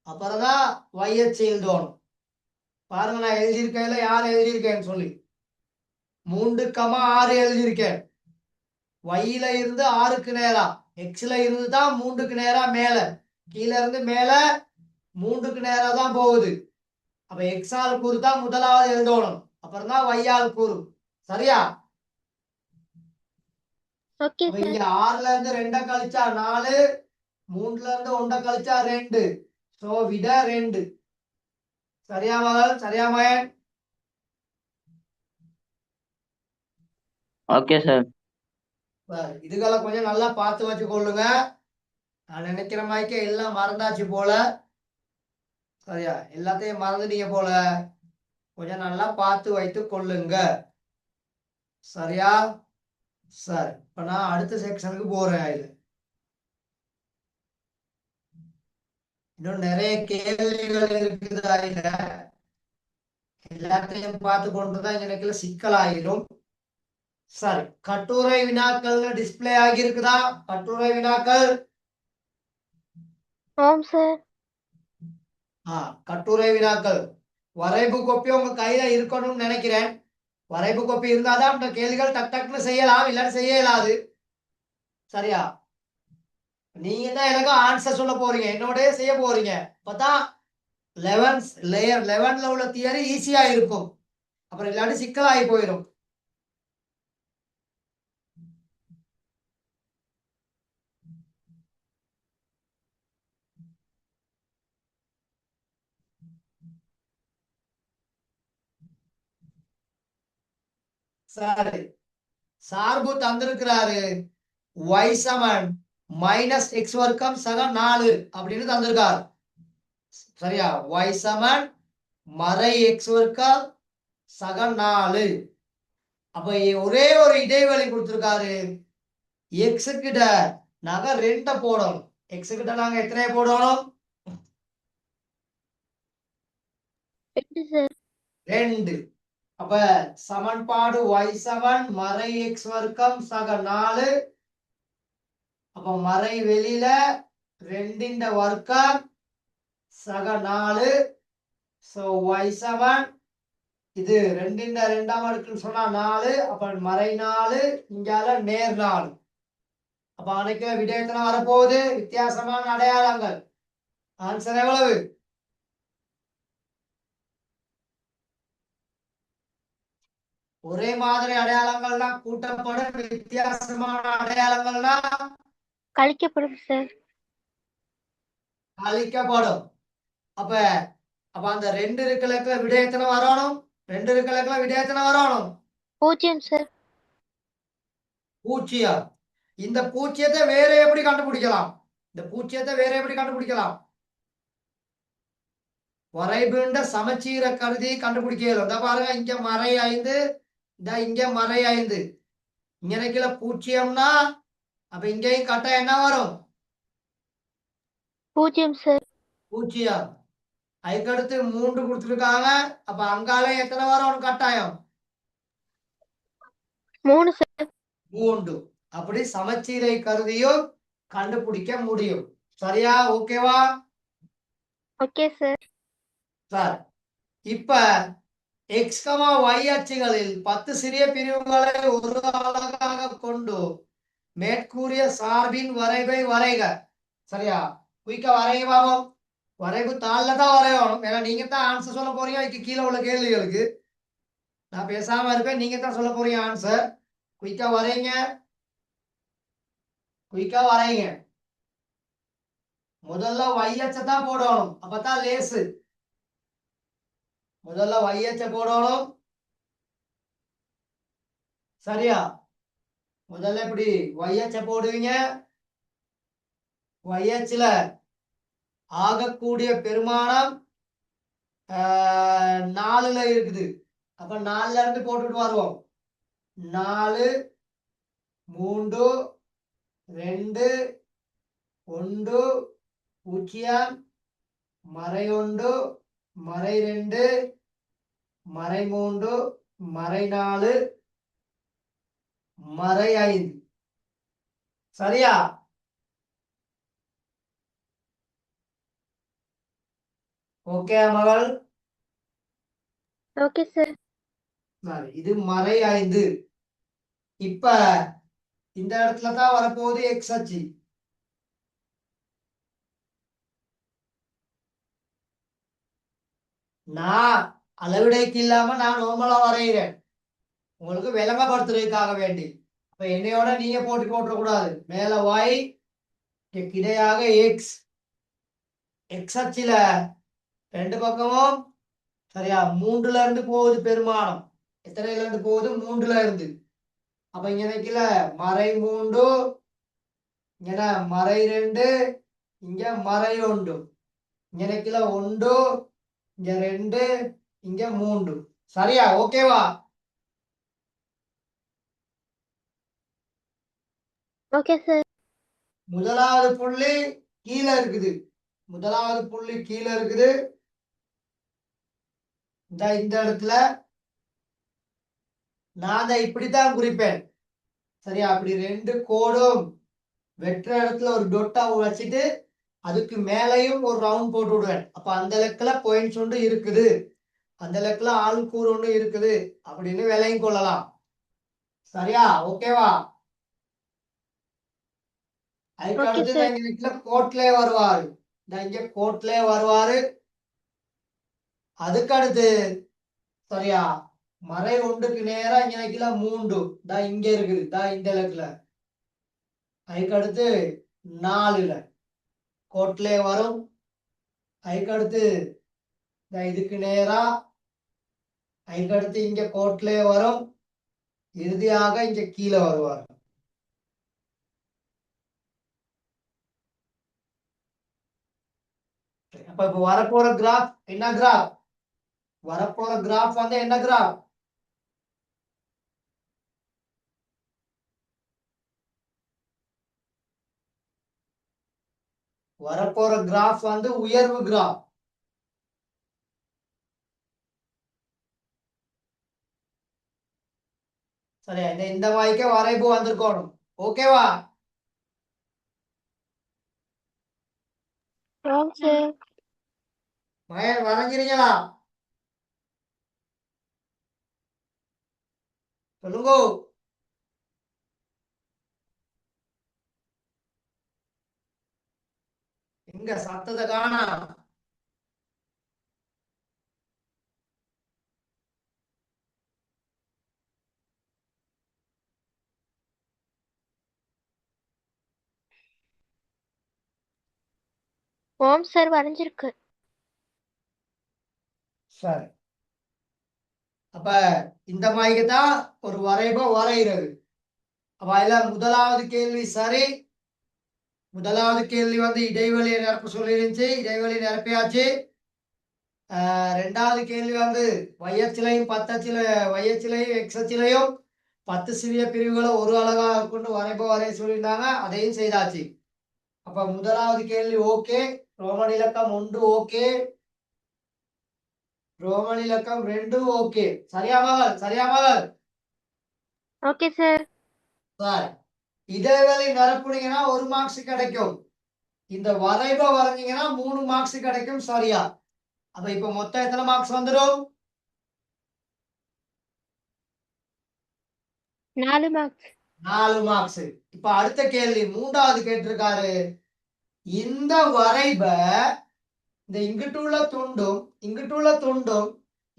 அப்புறம்தான் y அச்சு எழுதணும். பாருங்க, நான் எழுதியிருக்கையில யார் எழுதியிருக்கேன்னு சொல்லி 3,6 எழுதியிருக்கேன். yல இருந்து 6க்கு நேரா, எக்ஸ்ல இருந்து தான் 3க்கு நேரா மேல, கீழ இருந்து மேல 3க்கு நேரா தான் போகுது. அப்ப எக்ஸ் ஆல் கூறு தான் முதலாவது எழுதணும். அப்புறம் தான் y ஆல் கூறு. சரியா? ஓகே அப்ப சார். இங்க 6ல இருந்து 2 கழிச்சா 4, 3ல இருந்து 1 கழிச்சா 2. சோ விட 2. சரியா மகள்? சரியா மகன்? Okay sir. இதுகளை கொஞ்சம் நல்லா பார்த்து வச்சு கொள்ளுங்க. நான் நினைக்கிற மாதிரிக்கே எல்லாம் மறந்தாச்சு போல. சரியா? எல்லாத்தையும் மறந்துட்டீங்க போல. கொஞ்சம் நல்லா பார்த்து வைத்து கொள்ளுங்க. சரியா? சரி, இப்ப நான் அடுத்த செக்ஷனுக்கு போறேன். இது இன்னும் நிறைய கேள்விகள் இருக்குது. அதுல எல்லாத்தையும் பார்த்து கொண்டுதான் எனக்கு சிக்கலாயிரும். சரி, கட்டுரை வினாக்கள் டிஸ்பிளே ஆகி இருக்குதா? கட்டுரை வினாக்கள். ஆம் சார். கட்டுரை வினாக்கள் வரைவு கோப்பி உங்க கையில இருக்கணும்னு நினைக்கிறேன். வரைவு கோப்பி இருந்தாதான் இந்த கேள்விகள் டக் டக்குன்னு செய்யலாம், இல்லாட்டி செய்ய இயலாது. சரியா? நீங்க தான் எனக்கு ஆன்சர் சொல்ல போறீங்க, என்னோட செய்ய போறீங்க. அப்பதான் 11ல உள்ள தியரி ஈஸியா இருக்கும். அப்புறம் இல்லாட்டி சிக்கலாகி போயிடும். சரி, சார்பு தந்திருக்கிறாரு y சமன் -x வர்க்கம் சக 4 அப்படின்னு தந்திருக்காரு. சரியா? y சமன் மறை x வர்க்கம் சக 4. அப்ப ஒரே ஒரு இடைவெளி கொடுத்திருக்காரு. x கிட்ட நாங்க 2 போடணும். x கிட்ட நாங்க எத்தனை போடணும்? 2 சார். 2. அப்ப சமன்பாடு y சமன் மறை x வர்க்கம் சக 4. அப்ப மறை வெளியில 2ன் வர்க்கம் சக 4. சோ y சமன் இது 2ன் 2ஆம் அடுக்குன்னு சொன்னா 4. அப்ப மறை 4, இங்கால நேர் 4. அப்ப அன்னைக்கு விடயத்துல வரப்போகுது வித்தியாசமான அடையாளங்கள். ஆன்சர் எவ்வளவு? ஒரே மாதிரி அடையாளங்கள்னா கூட்டப்படும், வித்தியாசமான அடையாளங்கள்னா கழிக்கப்படும் சார். அழிக்கப்படும். அப்ப அப்ப அந்த 2 இருக்கலக்குள்ள விடயத்தனை வரணும். 2 இருக்கலக்குள்ள விடயத்தனை வரணும் 0 சார். 0. இந்த பூஜ்ஜியத்தை வேற எப்படி கண்டுபிடிக்கலாம்? இந்த பூஜ்ஜியத்தை வேற எப்படி கண்டுபிடிக்கலாம்? வரைபுண்ட சமச்சீரை கருதி கண்டுபிடிக்கல. இந்த பாருங்க, இங்க மறை 5, இங்க மறை 5. இங்க கீழே 0னா அப்ப இங்கேயும் கட்டாயம் என்ன வரும்? 0 சார். 0. அதுக்கடுத்து 3 கொடுத்துருக்காங்க. அப்ப அங்கால எத்தனை வரும் கட்டாயம்? 3 சார். 3. அப்படி சமச்சீரை கருதியும் கண்டுபிடிக்க முடியும். சரியா? ஓகேவா? Okay sir. சார், இப்ப x, y அச்சுகளில் 10 சிறிய பிரிவுகளை ஒரு அலகாக கொண்டு மேற்கூறிய சார்பின் வரைவை வரைக. சரியா? குயிக்கா வரைங்க பாப்போம். வரைவு தாள்ல தான் வரையணும். ஏன்னா நீங்க தான் ஆன்சர் சொல்ல போறீங்க. அதுக்கு கீழே உள்ள கேள்விகளுக்கு நான் பேசாம இருப்பேன், நீங்க தான் சொல்ல போறீங்க ஆன்சர். குயிக்கா வரைங்க, குயிக்கா வரைங்க. முதல்ல y அச்சை தான் போடணும், அப்பதான் லேசு. முதல்ல YH போடணும். சரியா? முதல்ல இப்படி YH போடுவீங்க. YHல ஆகக்கூடிய பெருமானம் 4ல இருக்குது. அப்ப 4ல இருந்து போட்டுட்டு வருவோம். 4 3 2 1 0 மறை 1 மறை 2 மறை 3 மறை 4 மறை 5. சரியா? ஓகே மகள்? Okay sir. சரி, இது மறை 5. இப்ப இந்த இடத்துல தான் வரப்போகுது எக்ஸ் அச்சு. நான் அளவிடைக்கு இல்லாம நான் நார்மலா வரைகிறேன், உங்களுக்கு விளங்கப்படுத்துறதுக்காக வேண்டி. அப்ப என்னையோட நீங்க போட்டுற கூடாது. மேல y கிடையாக எக்ஸ், எக்ஸ் அச்சுல ரெண்டு பக்கமும் சரியா 3ல இருந்து போகுது பெருமானம். எத்தனைல இருந்து போகுது? 3ல இருந்து. அப்ப இங்க நிக்கல மறை 3, இங்க மறை 2, இங்க மறை 1, இங்க நிக்கல 1, இங்க 2, இங்க 3. சரியா? ஓகேவா? Okay sir. முதலாவது புள்ளி கீழே இருக்குது. முதலாவது புள்ளி கீழே இருக்குது. இந்த இடத்துல நான் அதை இப்படித்தான் குறிப்பேன். சரியா? அப்படி ரெண்டு கோடும் வெற்ற இடத்துல ஒரு டொட்டா வச்சுட்டு அதுக்கு மேலையும் ஒரு ரவுண்ட் போட்டு விடுவேன். அப்ப அந்த லெக்கில பாயிண்ட்ஸ் ஒன்று இருக்குது, அந்த லெக்கில ஆள் கூறு ஒன்று இருக்குது அப்படின்னு விலையும் கொள்ளலாம். சரியா? ஓகேவா? அதுக்கு ஓகே அடுத்து சார். இங்க கோட்லே வருவாரு. இங்க கோட்லே வருவாரு. அதுக்கு அடுத்து சரியா மறை 1க்கு நேரா இங்க நிக்கல 3 இங்க இருக்குது, இந்த லெக்கில. அதுக்கு அடுத்து 4ல கோட்லே வரும். அதுக்கு அடுத்து இதுக்கு நேரா, அதுக்கு அடுத்து இங்க கோட்லே வரும். இறுதியாக இங்க கீழே வருவார். அப்ப இப்ப வரப்போற கிராஃப் என்ன கிராஃப்? வரப்போற கிராஃப் வந்து என்ன கிராஃப்? வரப்போற கிராஃப் வந்து உயர்வு கிராஃப். சரியா? இந்த வாய்க்க வரைபு வந்திருக்கணும். ஓகேவா? ஆம் சார். வரைஞ்சிருங்களா? சொல்லுங்க. எங்க சத்தத்தை காணா? ஓம் சார் வரைஞ்சிருக்கு. சரி, அப்ப இந்த மாதிரி தான் ஒரு வரைபை வரைகிறது. அப்ப அதுல முதலாவது கேள்வி சரி. முதலாவது கேள்வி வந்து இடைவெளியை நிரப்ப சொல்லிருந்துச்சு, இடைவெளி நிரப்பியாச்சு. ரெண்டாவது கேள்வி வந்து வையச்சிலையும் வையச்சிலையும் எக்ஸச்சிலையும் 10 சிறிய பிரிவுகளை ஒரு அழகாக கொண்டு வரைய சொல்லியிருந்தாங்க, அதையும் செய்தாச்சு. அப்ப முதலாவது கேள்வி ஓகே. ரோமன் இலக்கம் 1 ஓகே, ரோமன் இலக்கம் 2 ஓகே. சரியா மகள்? சரியா மகள்? Okay sir. சரி, இடைவெளி நிரப்புனீங்கன்னா 1 மார்க்ஸ் கிடைக்கும். இந்த வரைபை வரைஞ்சீங்கன்னா 3 மார்க்ஸ் கிடைக்கும். சரியா? அப்ப இப்ப மொத்தம் எத்தனை மார்க்ஸ் வந்துடும்? 4 மார்க்ஸ். 4 மார்க்ஸ். இப்ப அடுத்த கேள்வி மூன்றாவது கேட்டிருக்காரு. இந்த வரைபை இந்த இங்கிட்டுள்ள துண்டும் இங்கிட்டுள்ள துண்டும்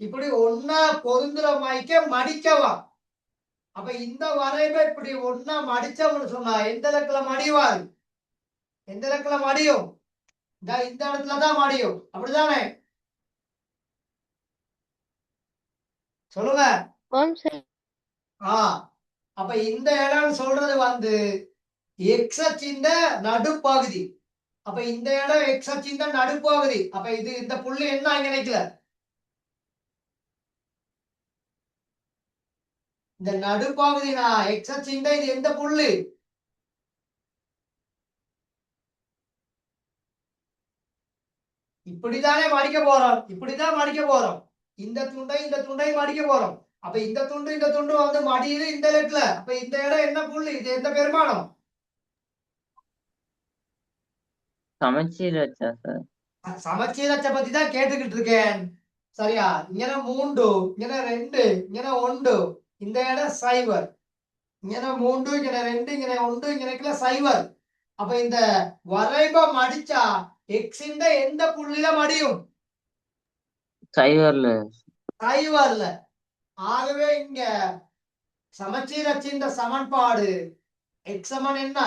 இப்படி ஒன்னா பொருந்துற மாய்க்க மடிக்கலாம். அப்ப இந்த வரைபை இப்படி ஒன்னா மடிச்சோம்னு சொன்னா எந்த லெக்கில மடிவாரு? எந்த லெக்கில மடியும்? இந்த இடத்துலதான் மடியும். அப்படிதானே? சொல்லுங்க. ஆம் சார். அப்ப இந்த இடம் சொல்றது வந்து எக்ஸ் அச்சின் நடுப்பகுதி. அப்ப இந்த இடம் எக்ஸ் அச்சின் நடுப்பகுதி. அப்ப இது இந்த புள்ளி என்ன இங்க நிக்கல, இந்த நடுப்பகுதினா எக்ஸ் அச்சின் இது எந்த புள்ளி, இப்படித்தானே மடிக்க போறோம். இப்படிதான் மடிக்க போறோம். இந்த துண்டை மடிக்க போறோம். அப்ப இந்த துண்டு வந்து மடியுது இந்த இடத்துல. அப்ப இந்த இடம் என்ன புள்ளி, இது எந்த பெருமானம், சமச்சீர் அச்சா சார். சமச்சீர் அச்சை பத்தி தான் கேட்டுக்கிட்டு இருக்கேன். சரியா? இங்கன 3, இங்கன 2, இங்கன 1, இந்த இடம் சைவர், இங்கன 3, இங்கன 2, இங்கன 1, இங்கனக்குள்ள சைவர். அப்ப இந்த வரைபம் அடிச்சா எக்ஸின் எந்த புள்ளியில மடியும், சைவர்ல. சைவர்ல. ஆகவே இங்க சமச்சீர் அச்சின் சமன்பாடு எக்ஸ் சமன் என்ன,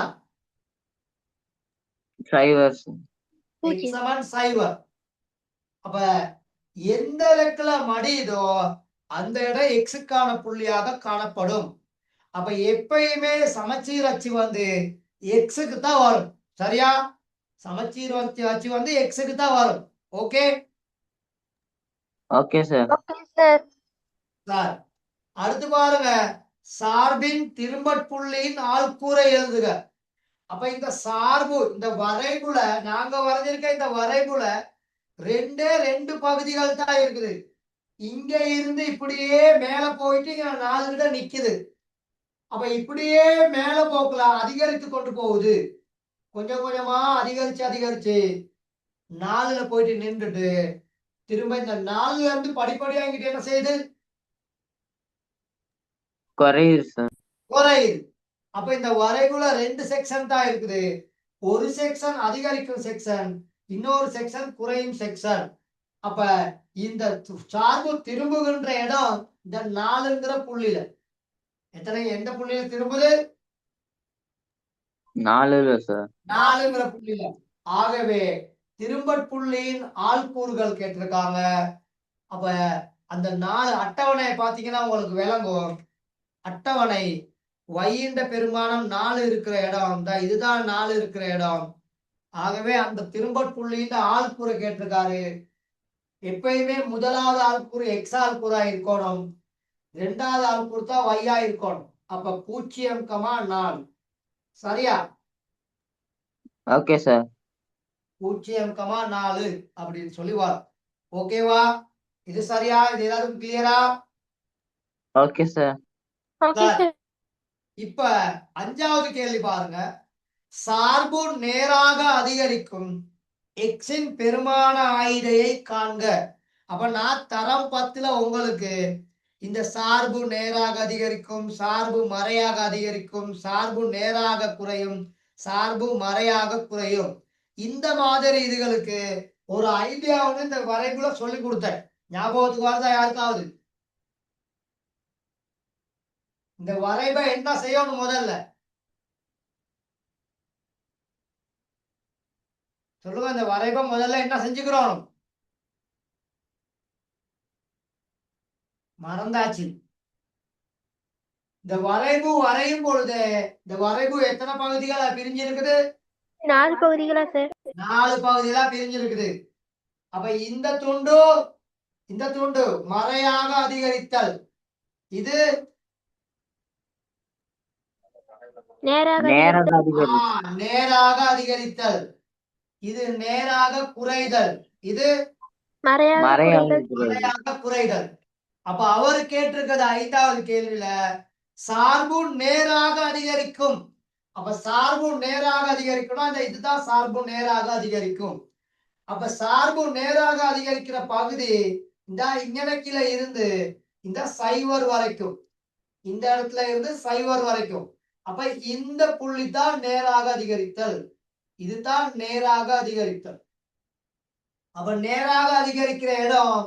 சைவர் சார். எக்ஸ் பூஜ்ஜியம். சமன் சைவர். அப்ப எந்த இலக்குல மடியுதோ அந்த இடம் எக்ஸுக்கான புள்ளியாக காணப்படும். அப்ப எப்பயுமே சமச்சீர் அச்சு வந்து எக்ஸுக்கு தான் வரும். சரியா? சமச்சீர் அச்சு வந்து எக்ஸுக்கு தான் வரும். Okay okay sir. Okay sir. Sir, அடுத்து பாருங்க, சார்பின் திரும்பற்புள்ளியின் ஆள்கூறை எழுதுக. அப்ப இந்த சார்பு, இந்த வரைபுல நாங்க வரைஞ்சிருக்க இந்த வரைபுல ரெண்டு பகுதிகள் தான் இருக்குது. இங்க இருந்து இப்படியே மேல போயிட்டு இங்க 4 கிட்ட நிக்குது. அப்ப இப்படியே மேல போக்குல அதிகரித்து கொண்டு போகுது. கொஞ்சம் கொஞ்சமா அதிகரிச்சு 4ல போயிட்டு நின்றுட்டு திரும்ப இந்த 4ல இருந்து படிப்படியா இங்கிட்ட என்ன செய்யுது, குறையுது சார். குறையுது. அப்ப இந்த வரைகுல 2 செக்ஷன் தான் இருக்குது. ஒரு செக்ஷன் அதிகரிக்கும் செக்ஷன், இன்னொரு செக்ஷன் குறையும் செக்ஷன். அப்ப இந்த சார்பு திரும்புகின்ற இடம் இந்த 4ங்கிற புள்ளியில. எந்த புள்ளியில திரும்புது, 4ல சார். 4ங்கிற புள்ளியில. ஆகவே திரும்பற் புள்ளியின் ஆள்கூறுகள் கேட்டிருக்காங்க. அப்ப அந்த 4 அட்டவணையை பாத்தீங்கன்னா உங்களுக்கு விளங்கும். அட்டவணை y பெருமானம் 4 இருக்கிற இடம் தான், இதுதான் 4 இருக்கிற இடம். ஆகவே அந்த திரும்பற் புள்ளியின் ஆள்கூறு கேட்டிருக்காரு. எப்பயுமே முதலாவது ஆள்கூறு எக்ஸ் ஆள்கூறா இருக்கணும், 2வது ஆள்கூறு தான் y இருக்கணும். அப்ப 0,4. சரியா? Okay sir. 0,4 அப்படின்னு சொல்லி வரும். ஓகேவா? இது சரியா? இது எல்லாருக்கும் கிளியரா? Okay sir. Okay sir. இப்ப 5வது கேள்வி பாருங்க. சார்பு நேராக அதிகரிக்கும் எக்ஸின் பெருமான ஆயிடையை காண்க. அப்ப நான் தரம் 10ல உங்களுக்கு இந்த சார்பு நேராக அதிகரிக்கும், சார்பு மறையாக அதிகரிக்கும், சார்பு நேராக குறையும், சார்பு மறையாக குறையும், இந்த மாதிரி இதுகளுக்கு ஒரு ஐடியாவுன்னு இந்த வரைபுல சொல்லி கொடுத்தேன். ஞாபகத்துக்கு வருதா யாருக்காவது? இந்த வரைப என்ன செய்யணும் முதல்ல சொல்லுங்க. இந்த வரைபம் முதல்ல என்ன செஞ்சுக்கிறோம், மறந்தாச்சு. இந்த வரைபு வரையும் பொழுது இந்த வரைபு எத்தனை பகுதிகளா பிரிஞ்சிருக்குது, 4 பகுதிகளா சார்? 4 பகுதிகளா பிரிஞ்சிருக்குது. அப்ப இந்த துண்டு மறையாக அதிகரித்தல், இது நேராக நேராக அதிகரித்தல். நேராக அதிகரித்தல், இது நேராக குறைதல், இது மறையாக மறையாக குறைதல். மறையாக குறைதல். அப்ப அவர் கேட்டிருக்கிறது 5வது கேள்வியில சார்பு நேராக அதிகரிக்கும். அப்ப சார்பு நேராக அதிகரிக்கணும், இந்த இதுதான் சார்பு நேராக அதிகரிக்கும். அப்ப சார்பு நேராக அதிகரிக்கிற பகுதி இந்த இங்கனக்கில இருந்து இந்த சைவர் வரைக்கும், இந்த இடத்துல இருந்து சைவர் வரைக்கும். அப்ப இந்த புள்ளி தான் நேராக அதிகரித்தல், இதுதான் நேராக அதிகரித்தல். அப்ப நேராக அதிகரிக்கிற இடம்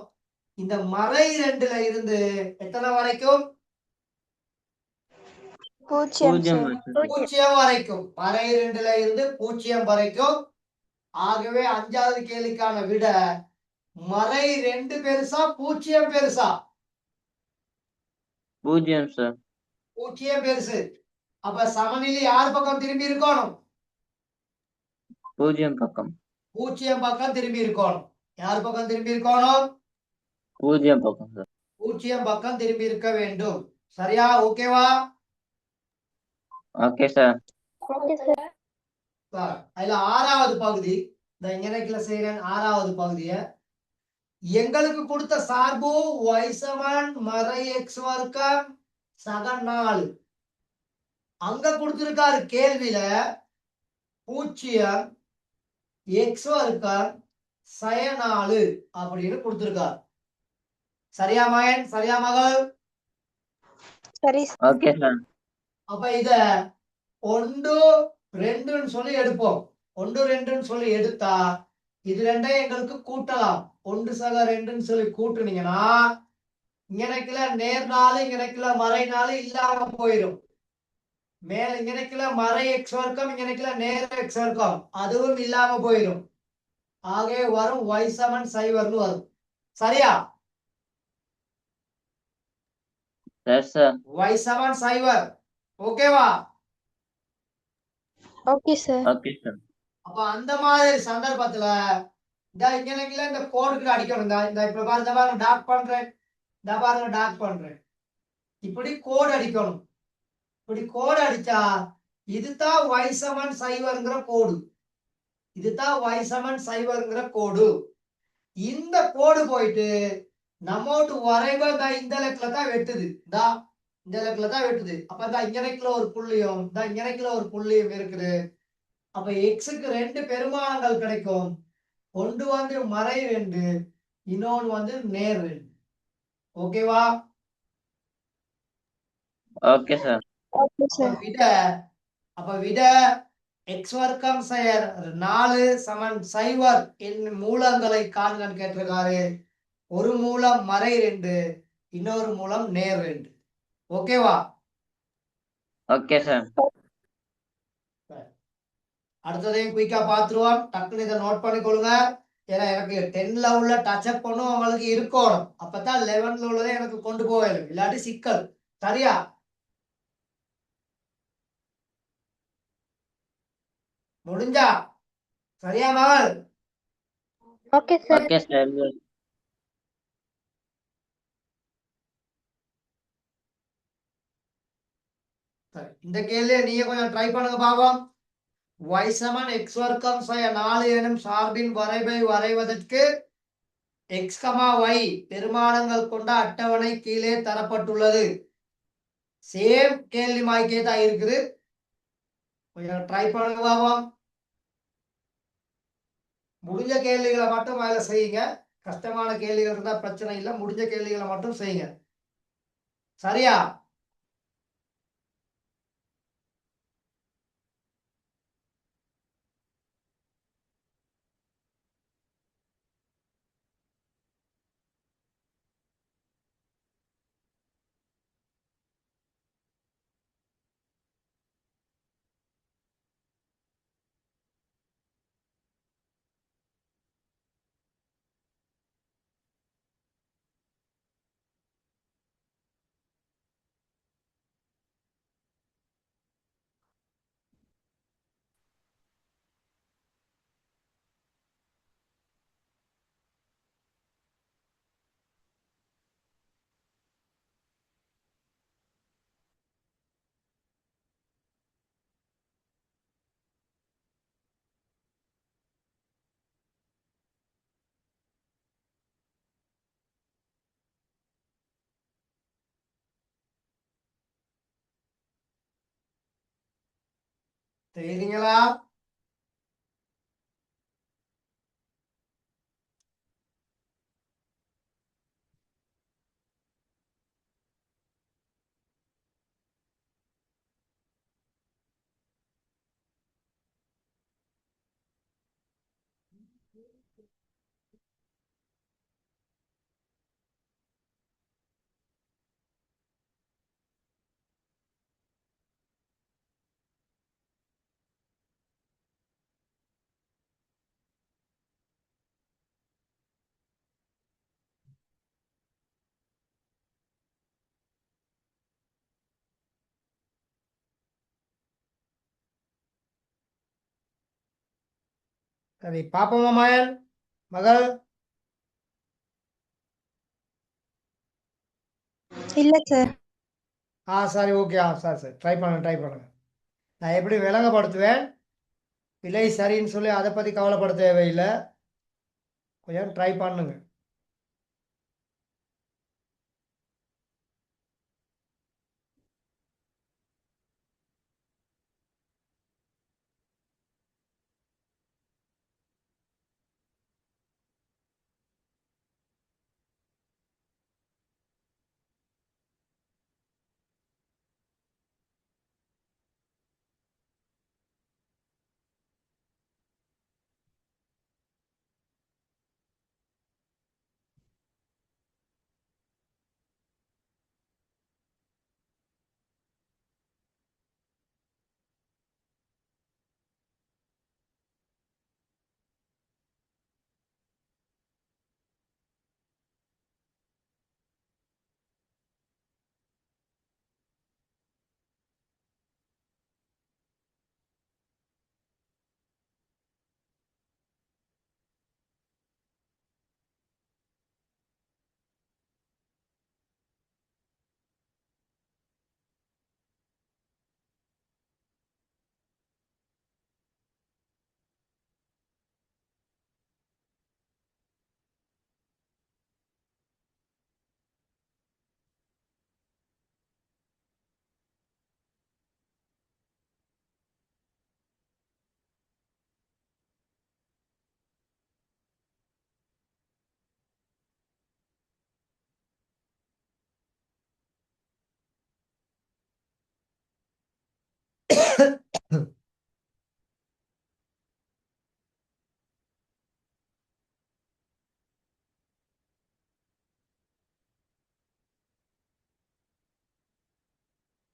இந்த மறை 2ல இருந்து எத்தனை வரைக்கும், 0 வரைக்கும். மறை 2ல இருந்து 0 வரைக்கும். ஆகவே 5வது கேள்விக்கான விட மறை 2 பெருசா 0 பெருசா, பூஜ்ஜியம் சார். பூஜ்ஜியம் பெருசு. அப்ப சமநிலை யார் பக்கம் திரும்பி இருக்கணும்? பூஜ்ஜியம் பக்கம். பூஜ்ஜியம் பக்கம் திரும்பி இருக்கணும். யார் பக்கம் திரும்பி இருக்கணும்? பூஜ்ஜியம் பக்கம் சார். பூஜ்ஜியம் பக்கம் திரும்பி இருக்க வேண்டும். சரியா? ஓகேவா? Okay sir. Okay sir. அதுல ஆறாவது பகுதி, இந்த இங்கனக்குள்ள செய்யறேன் ஆறாவது பகுதியை. எங்களுக்கு கொடுத்த சார்பு y மறை x வர்க்கம் சக 4. அங்க கொடுத்திருக்காரு கேள்வியில 0 x வர்க்கம் சய 4 அப்படின்னு கொடுத்திருக்காரு. சரியா மகன்? சரியா மகள்? சரி ஓகே சார். அப்ப இத 1 2ன்னு சொல்லி எடுப்போம். 1 2ன்னு சொல்லி எடுத்தா இது ரெண்டையும் எங்களுக்கு கூட்டலாம். 1 சக 2ன்னு சொல்லி கூட்டுனீங்கன்னா இங்கனக்குள்ள நேர் 4 இங்கனக்குள்ள மறை 4 இல்லாம போயிடும். மேல இங்கனக்குள்ள மறை x வர்க்கம் இங்கனக்குள்ள நேர் x வர்க்கம் அதுவும் இல்லாம போயிடும். ஆகவே வரும் y சமன் சைவர்னு வரும். சரியா? Yes sir. y சமன் சைவர். ஓகேவா? Okay sir. Okay sir. அப்ப அந்த மாதிரி சந்தர்ப்பத்துல இங்கனக்குள்ள இந்த கோடுக்கு அடிக்கணும். இந்த இப்ப பாருங்க டார்க் பண்றேன். இந்த பாருங்க டார்க் பண்றேன். இப்படி கோடு அடிக்கணும். இப்படி கோடு அடிச்சா இதுதான் y சமன் சைவர்ங்கிற கோடு. இதுதான் y சமன் சைவர்ங்கிற கோடு. இந்த கோடு போயிட்டு நம்மோட்டு வரைவ இந்த இலக்குல தான் வெட்டுது. இந்த இலக்குல தான் வெட்டுது. அப்ப இங்கனக்குள்ள ஒரு புள்ளியும் இங்கனக்குள்ள ஒரு புள்ளியும் இருக்குது. அப்ப எக்ஸுக்கு 2 பெருமானங்கள் கிடைக்கும். ஒன்று வந்து மறை 2, இன்னொன்று வந்து நேர் 2. ஓகேவா? Okay sir. Okay sir. அப்ப விட x வர்க்கம் செயர் 4 சமன் சைவர் என்னும் மூலங்களை காண்கன்னு கேட்டிருக்காரு. ஒரு மூலம் மறை 2, இன்னொரு மூலம் நேர் 2. ஓகேவா? Okay sir. அடுத்ததையும் குயிக்கா பாத்துருவோம். டக்குனு இதை நோட் பண்ணிக்கொள்ளுங்க. ஏன்னா எனக்கு 10ல உள்ள டச் அப் பண்ணும் உங்களுக்கு இருக்கணும். அப்பதான் 11ல உள்ளதை எனக்கு கொண்டு போவேன். இல்லாட்டி சிக்கல். சரியா? முடிஞ்சா? சரியா மகள்? Okay sir. Okay sir. சரி, இந்த கேள்வியை நீங்க கொஞ்சம் ட்ரை பண்ணுங்க பாப்போம். y சமன் x வர்க்கம் சய 4 எனும் சார்பின் வரைவை வரைவதற்கு x, y பெருமானங்கள் கொண்ட அட்டவணை கீழே தரப்பட்டுள்ளது. சேம் கேள்வி மாய்க்கே தான் இருக்குது. கொஞ்சம் ட்ரை பண்ணுங்க பாப்போம். முடிஞ்ச கேள்விகளை மட்டும் மேல செய்யுங்க. கஷ்டமான கேள்விகள் இருந்தா பிரச்சனை இல்லை. முடிஞ்ச கேள்விகளை மட்டும் செய்யுங்க. சரியா? செய்றீங்களா? சரி பாப்போமா மகன் மகள்? இல்ல சார். சரி ஓகே சரி ட்ரை பண்ணுங்க. நான் எப்படி விளங்கப்படுத்துவேன், பிழை சரின்னு சொல்லி அதை பற்றி கவலைப்பட தேவையில்லை. கொஞ்சம் ட்ரை பண்ணுங்க.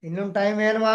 இன்னும் டைம் வேணுமா?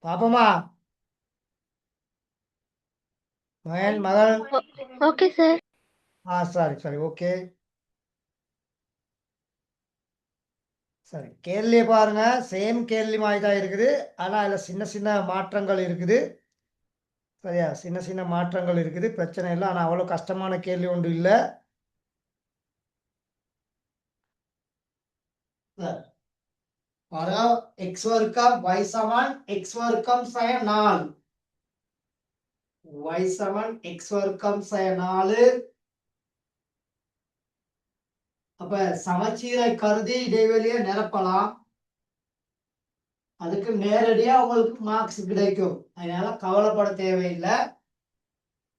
பாப்போமா மகன் மகள்? Okay sir. சரி ஓகே. சரி கேள்வியை பாருங்க, சேம் கேள்வி மாதிரி தான் இருக்குது. ஆனால் அதில் சின்ன சின்ன மாற்றங்கள் இருக்குது. சரியா, சின்ன சின்ன மாற்றங்கள் இருக்குது, பிரச்சனை இல்லை. ஆனால் அவ்வளோ கஷ்டமான கேள்வி ஒன்று இல்லை. பாருங்க, எக்ஸ் வர்க்கம் y சமன் எக்ஸ் வர்க்கம் sin 4, y சமன் எக்ஸ் வர்க்கம் sin 4. அப்ப சமச்சீரை கருதி இடைவெளியை நிரப்பலாம். அதுக்கு நேரடியா உங்களுக்கு மார்க்ஸ் கிடைக்கும், அதனால கவலைப்பட தேவையில்லை.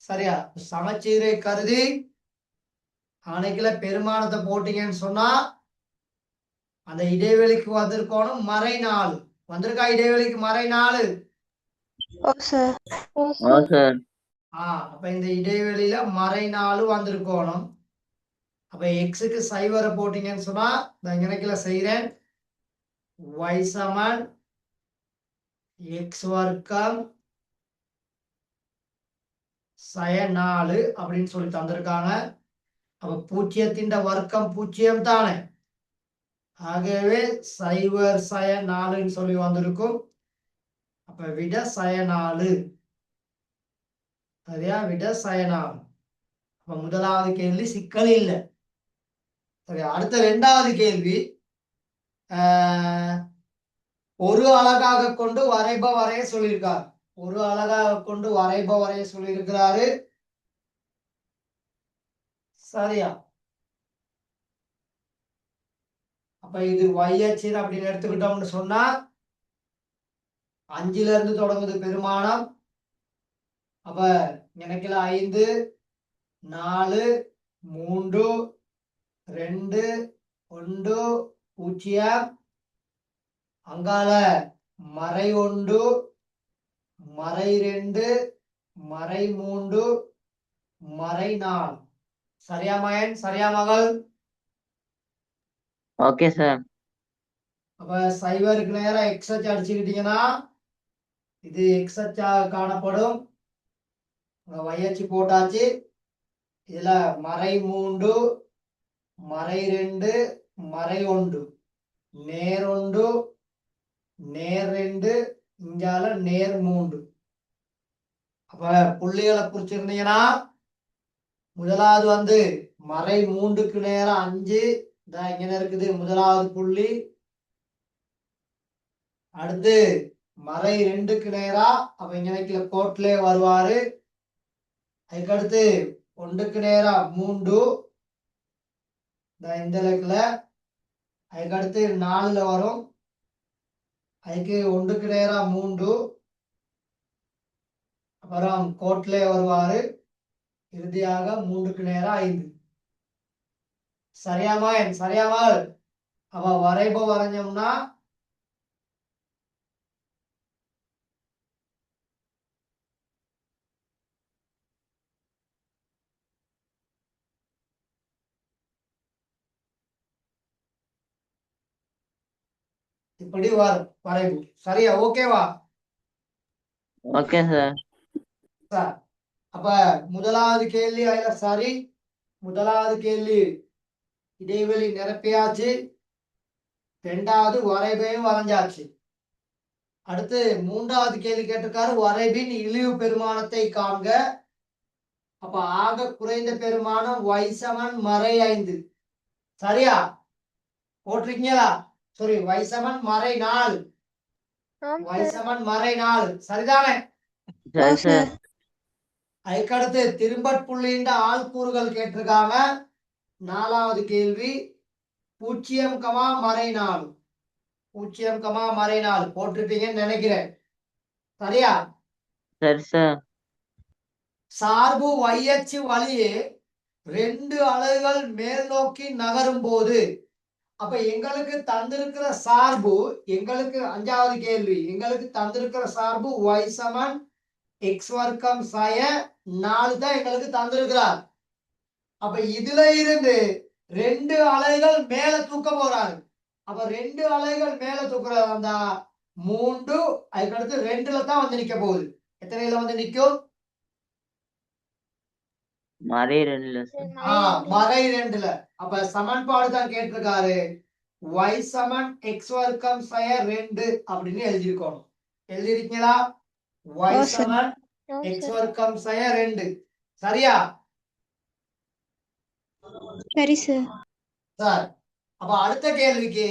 சரியா, சமச்சீரை கருதி அன்னைக்குல பெருமானத்தை போட்டீங்கன்னு சொன்னா அந்த இடைவெளிக்கு வந்திருக்கணும் மறை 4. வந்திருக்கா இடைவெளிக்கு மறை 4? ஓ சார். ஓ சார். அப்ப இந்த இடைவெளியில மறை 4 வந்திருக்கணும். அப்ப எக்ஸுக்கு சைவரை போட்டீங்கன்னு சொன்னா நான் கணக்கில் செய்கிறேன். y சமன் எக்ஸ் வர்க்கம் சய 4 அப்படின்னு சொல்லி தந்திருக்காங்க. அப்ப பூஜ்ஜியத்தின் வர்க்கம் பூஜ்ஜியம் தானே, ஆகவே சைவர் சய 4ன்னு சொல்லி வந்திருக்கும். அப்ப விட சய 4. சரியா, விட சய 4. அப்ப முதலாவது கேள்வி சிக்கல் இல்லை. சரி, அடுத்த இரண்டாவது கேள்வி. ஒரு அலகாக கொண்டு வரைப வரைய சொல்லியிருக்கார். ஒரு அலகாக கொண்டு வரைப வரைய சொல்லியிருக்கிறாரு. சரியா, அப்ப இது y அச்சு அப்படின்னு எடுத்துக்கிட்டோம்னு சொன்னா 5ல இருந்து தொடங்குது பெருமானம். அப்ப எனக்குல 5 4 3 2 1 0. அங்கால மறை 1 மறை 2 மறை 3 மறை 4. சரியா மகன், சரியா மகள்? Okay sir. அப்ப சைவருக்கு நேரம் எக்ஸ் அச்சு அடிச்சுக்கிட்டீங்கன்னா இது எக்ஸ் அச்சா காணப்படும். y அச்சு போட்டாச்சு. இதுல மறை 3 மறை 2 மறை 1 நேர் 1 நேர் 2 இங்கால நேர் 3. அப்ப புள்ளிகளை குறிச்சிருந்தீங்கன்னா முதலாவது வந்து மறை 3க்கு நேரம் 5 இங்க இருக்குது முதலாவது புள்ளி. அடுத்து மறை 2க்கு நேரா அப்ப இங்க கோட்லே வருவாரு. அதுக்கடுத்து 1க்கு நேரா 3 இந்த இலக்குல. அதுக்கடுத்து 4ல வரும். அதுக்கு 1க்கு நேரா 3 அப்புறம் கோட்லே வருவாரு. இறுதியாக 3க்கு நேரா 5. சரியாமா, சரியாமல்? அப்ப வரைப வரைஞ்சோம்னா இப்படி வரும் வரைவு. சரியா, ஓகேவா? Okay sir. சார், அப்ப முதலாவது கேள்வி அதுல சரி. முதலாவது கேள்வி இடைவெளி நிரப்பியாச்சு. இரண்டாவது வரைபையும் வரைஞ்சாச்சு. அடுத்து மூன்றாவது கேள்வி கேட்டிருக்காரு, வரைபின் இழிவு பெருமானத்தை காண்க. அப்ப ஆக குறைந்த பெருமானம் y சமன் மறை 5. சரியா போட்டிருக்கீங்களா? சாரி, y சமன் மறை 4. y சமன் மறை 4 சரிதானே? சரி சார். அதுக்கடுத்து திரும்பட் புள்ளியின் ஆள்கூறுகள் கேட்டிருக்காங்க. நாலாவது கேள்வி 0, மறை 4. 0, மறை 4 போட்டிருப்பீங்கன்னு நினைக்கிறேன். சரியா? சரி சார். சார்பு y அச்சு வழியே 2 அலகுகள் மேல் நோக்கி நகரும் போது அப்ப எங்களுக்கு தந்திருக்கிற சார்பு, எங்களுக்கு அஞ்சாவது கேள்வி, எங்களுக்கு தந்திருக்கிற சார்பு y சமன் எக்ஸ் வர்க்கம் சய 4 தான் எங்களுக்கு தந்திருக்கிறார். அப்ப இதுல இருந்து 2 அலைகள் மேல தூக்க போறாரு. அப்ப 2 அலைகள் மேல தூக்குறதா இருந்தா 3 அதுக்கடுத்து 2ல தான் வந்து நிக்க போகுது. எத்தனைல வந்து நிக்கும்? மறை 2ல சார். மறை 2ல. அப்ப சமன்பாடு தான் கேட்டிருக்காரு. y சமன் எக்ஸ் வர்க்கம் சய 2 அப்படின்னு எழுதியிருக்கணும். எழுதிருக்கீங்களா? y சமன் எக்ஸ் வர்க்கம் சய 2. சரியா? சரி சார். சார், அப்ப அடுத்த கேள்விக்கு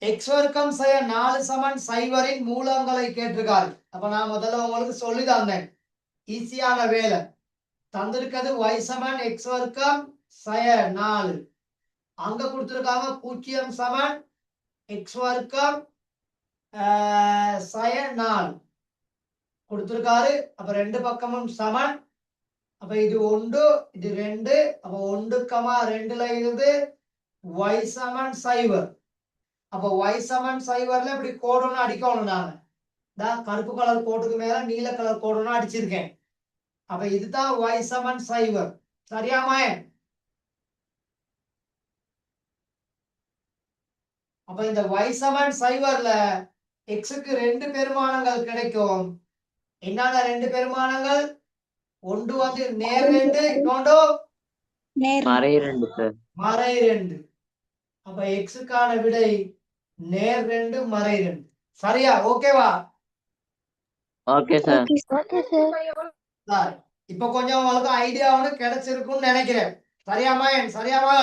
எக்ஸ் வர்க்கம் சய 4 சமன் சைவரின் மூலங்களை கேட்டிருக்காரு. அப்ப நான் முதல்ல உங்களுக்கு சொல்லி தந்தேன், ஈஸியான வேலை. தந்திருக்கிறது y சமன் எக்ஸ் வர்க்கம் சய 4. அங்க கொடுத்திருக்காங்க 0 சமன் எக்ஸ் வர்க்கம் சய 4 கொடுத்திருக்காரு. அப்ப ரெண்டு பக்கமும் சமன். அப்ப இது 1 இது 2. அப்ப 1, 2ல இருந்து y சமன் சைவர். அப்ப y சமன் சைவர்ல இப்படி கோடுன்னு அடிக்கணும். நாங்க கருப்பு கலர் கோட்டுக்கு மேல நீல கலர் கோடுன்னு அடிச்சிருக்கேன். அப்ப இதுதான் y சமன் சைவர். சரியாமா? அப்ப இந்த y7 சைவர்ல எக்ஸுக்கு 2 பெருமானங்கள் கிடைக்கும். என்னென்ன 2 பெருமானங்கள்? ஒன்று வந்து நேர் 2, இன்னொன்று மறை 2 சார். மறை 2. அப்ப எக்ஸுக்கான விடை நேர் 2 மறை 2. சரியா? ஓகேவா? Okay sir. Okay sir. Sir இப்ப கொஞ்சம் உங்களுக்கு ஐடியா ஒன்று கிடைச்சிருக்கும்னு நினைக்கிறேன். சரியாமா? சரியாமா?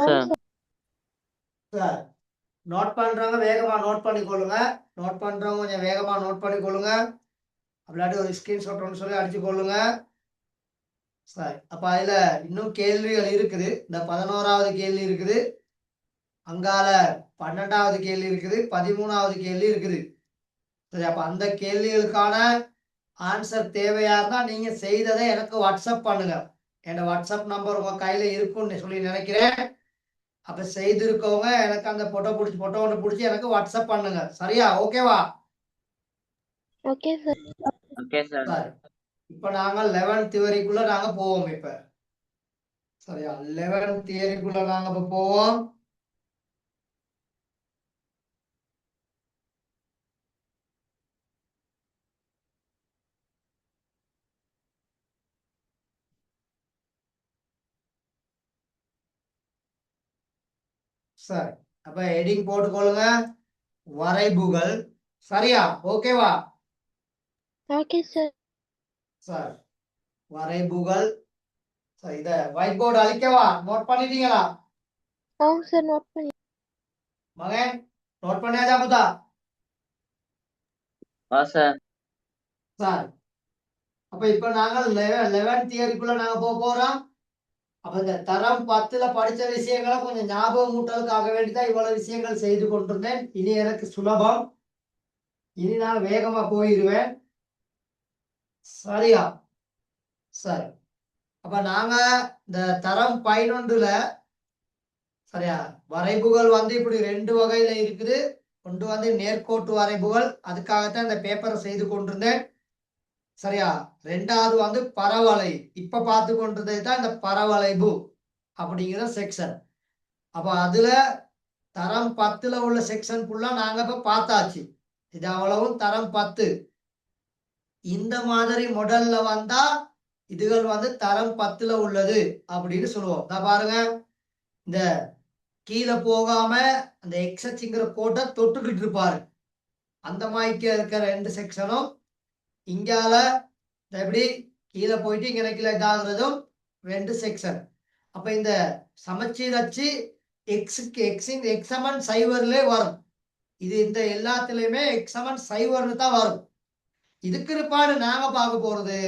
சார். சார் நோட் பண்றவங்க வேகமா நோட் பண்ணிக்கொள்ளுங்க. நோட் பண்றவங்க கொஞ்சம் வேகமா நோட் பண்ணிக்கொள்ளுங்க. அப்படியாட்டி ஒரு ஸ்கிரீன்ஷாட் ஒன்று சொல்லி அடிச்சு கொள்ளுங்க. சரி, அப்ப அதுல இன்னும் கேள்விகள் இருக்குது. இந்த 11வது கேள்வி இருக்குது, அங்கால 12வது கேள்வி இருக்குது, 13வது கேள்வி இருக்குது. சரி, அப்ப அந்த கேள்விகளுக்கான ஆன்சர் தேவையா இருந்தா நீங்க செய்ததை எனக்கு வாட்ஸ்அப் பண்ணுங்க. என் வாட்ஸ்அப் நம்பர் உங்க கையில இருக்கும்னு சொல்லி நினைக்கிறேன். அப்ப செய்திருக்கவங்க எனக்கு அந்த போட்டோ ஒன்று பிடிச்சி எனக்கு வாட்ஸ்அப் பண்ணுங்க. சரியா? ஓகேவா? Okay sir. Okay sir. சரி, இப்ப நாங்க 11th தியரிக்குள்ள நாங்க போவோம். இப்ப சரியா? 11th தியரிக்குள்ள நாங்க இப்ப போவோம். சரி, அப்ப ஹெடிங் போட்டுக்கொள்ளுங்க, வரைபுகள். சரியா? ஓகேவா? Okay sir. சரி, வரைபுகள். சரி, இத ஒயிட் போர்டு அழிக்கவா? நோட் பண்ணிட்டீங்களா சார் நோட் பண்ணி. மகன்? நோட் பண்ணியாச்சா புதா? சார். சரி, அப்ப இப்ப நாங்க 11th தியரிக்குள்ள நாங்க போறோம். அப்ப இந்த தரம் 10ல படிச்ச விஷயங்களை கொஞ்சம் ஞாபகம் ஊட்டலுக்காக வேண்டிதான் இவ்வளவு விஷயங்கள் செய்து கொண்டிருந்தேன். இனி எனக்கு சுலபம். இனி நான் வேகமா போயிடுவேன். சரியா? சரி, அப்ப நாங்க இந்த தரம் 11ல சரியா வரைபுகள் வந்து இப்படி 2 வகையில இருக்குது. ஒன்று வந்து நேர்கோட்டு வரைபுகள், அதுக்காகத்தான் இந்த பேப்பரை செய்து கொண்டிருந்தேன். சரியா? 2வது வந்து பரவளை. இப்ப பார்த்து கொண்டிருந்தது தான் இந்த பரவளைவு அப்படிங்கிற செக்ஷன். அப்ப அதுல தரம் 10ல உள்ள செக்ஷன் ஃபுல்லா நாங்க இப்ப பார்த்தாச்சு. இது அவ்வளவும் தரம் 10. இந்த மாதிரி மாடல்ல வந்தா இதுகள் வந்து தரம் 10ல உள்ளது அப்படின்னு சொல்லுவோம். நான் பாருங்க, இந்த கீழே போகாம அந்த எக்ஸச்சுங்கிற கோட்டை தொட்டுக்கிட்டு இருப்பாரு. அந்த மாதிரி இருக்கிற 2 செக்ஷனும் இங்கால எப்படி கீழே போயிட்டு இங்க கீழே இதாகிறதும் 2 செக்ஷன். அப்ப இந்த சமச்சீர் அச்சு எக்ஸமன் சைவர்லே வரும். இது இந்த எல்லாத்துலயுமே எக்ஸமன் சைவர்னு தான் வரும். இதுக்கு இருப்பாடு நாங்க பார்க்க போறது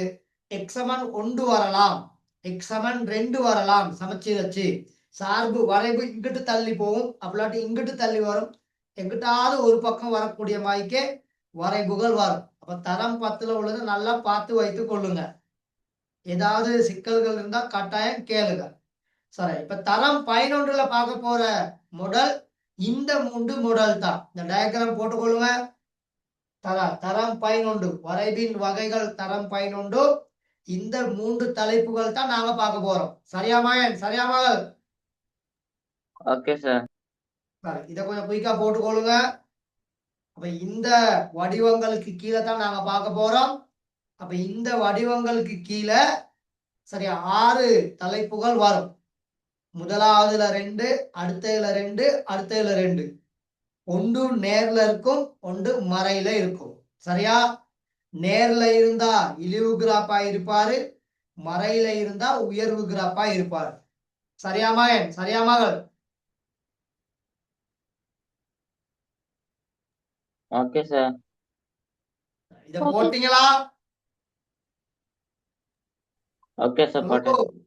எக்ஸமன் 1 வரலாம், எக்ஸமன் 2 வரலாம். சமச்சீர் அச்சு சார்பு வரைவு இங்கிட்டு தள்ளி போகும், அப்படிலாட்டி இங்கிட்டு தள்ளி வரும். எங்கிட்டாவது ஒரு பக்கம் வரக்கூடிய மாதிரிக்கே வரைபுகள் வரும். அப்ப தரம் 10ல உள்ளது நல்லா பார்த்து வைத்துக் கொள்ளுங்க. ஏதாவது சிக்கல்கள் இருந்தா கட்டாயம் கேளுங்க. சரி, இப்ப தரம் 11ல பார்க்க போற மாடல் இந்த 3 மாடல் தான். இந்த டயக்ராம் போட்டுக்கொள்ளுங்க. தரம் 11 வரைபின் வகைகள் தரம் 11. இந்த 3 தலைப்புகள் தான் நாங்க பார்க்க போறோம். சரியாமாயன்? சரியாமகள்? Okay sir. சரி, இதை கொஞ்சம் குயிக்கா போட்டுக்கொள்ளுங்க. அப்ப இந்த வடிவங்களுக்கு கீழே தான் நாங்க பார்க்க போறோம். அப்ப இந்த வடிவங்களுக்கு கீழே சரியா 6 தலைப்புகள் வரும். முதலாவதுல 2, அடுத்ததுல 2, அடுத்ததுல 2. ஒன்று நேர்ல இருக்கும், ஒன்று மறையில இருக்கும். சரியா? நேர்ல இருந்தா இழிவு கிராப்பா இருப்பாரு, மறையில இருந்தா உயர்வு கிராப்பா இருப்பாரு. சரியாமாயன்? சரியாமகள்? Okay sir. இத போட்டீங்களா? ஓகே சார், போட்டேன்.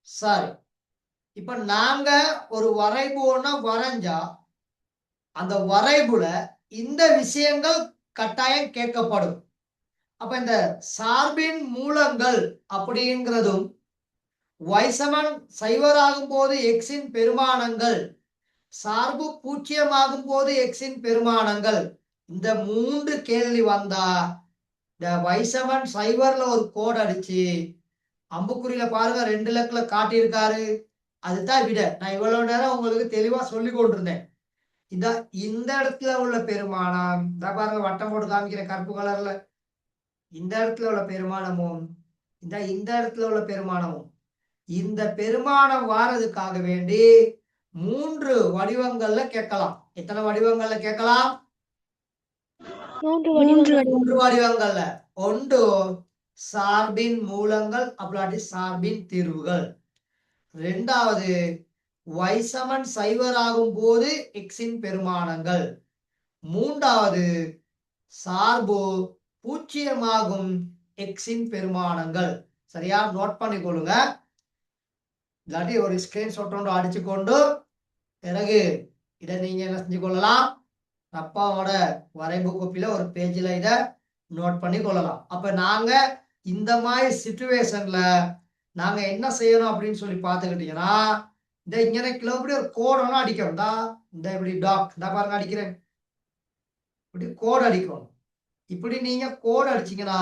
சரி, இப்ப நாங்க ஒரு வரைபு ஒண்ணா வரைஞ்சா அந்த வரைபுல இந்த விஷயங்கள் கட்டாயம் கேட்கப்படும். அப்ப இந்த சார்பின் மூலங்கள் அப்படிங்கிறதும் y7 சைவராகும் போது எக்ஸின் பெருமானங்கள், சார்பு 0 போது எக்ஸின் பெருமானங்கள், இந்த 3 கேள்வி வந்தா இந்த y7 சைவர்ல ஒரு கோட் அடிச்சு அம்புக்குறியில பாருங்க 2 இலக்குல காட்டியிருக்காரு. அதுதான் விட. நான் இவ்வளவு நேரம் உங்களுக்கு தெளிவா சொல்லி கொண்டிருந்தேன். இந்த இடத்துல உள்ள பெருமானம், இந்த பாருங்க வட்டம் போட்டு காமிக்கிற கருப்பு கலர்ல. இந்த இடத்துல உள்ள பெருமானமும், இந்த இடத்துல உள்ள பெருமானமும், இந்த பெருமானம் வாரதுக்காக வேண்டி 3 வடிவங்கள்ல கேட்கலாம். எத்தனை வடிவங்கள்ல கேட்கலாம்? 3 வடிவங்கள். 3 வடிவங்கள்ல. ஒன்று சார்பின் மூலங்கள் அப்படி சார்பின் தீர்வுகள். 2வது y சமன் சைவர் ஆகும் போது எக்ஸின் பெருமானங்கள். 3வது சார்பு பூஜ்ஜியமாகும் எக்ஸின் பெருமானங்கள். சரியா நோட் பண்ணிக்கொள்ளுங்க. இல்லாட்டி ஒரு ஸ்கிரீன்ஷாட் ஒன்று அடிச்சுக்கொண்டு பிறகு இதை நீங்க என்ன செஞ்சு கொள்ளலாம், அப்பாவோட வரைபு கோப்பில ஒரு பேஜ்ல இதை நோட் பண்ணி கொள்ளலாம். அப்ப நாங்க இந்த மாதிரி சிச்சுவேஷன்ல நாங்க என்ன செய்யணும் அப்படின்னு சொல்லி பார்த்துக்கிட்டீங்கன்னா, இந்த இங்கே கிலோ இப்படி ஒரு கோட் ஒன்று அடிக்கணும். இந்த இப்படி டாக் இந்த பாருங்க அடிக்கிறேன், இப்படி கோட் அடிக்கணும். இப்படி நீங்க கோட் அடிச்சீங்கன்னா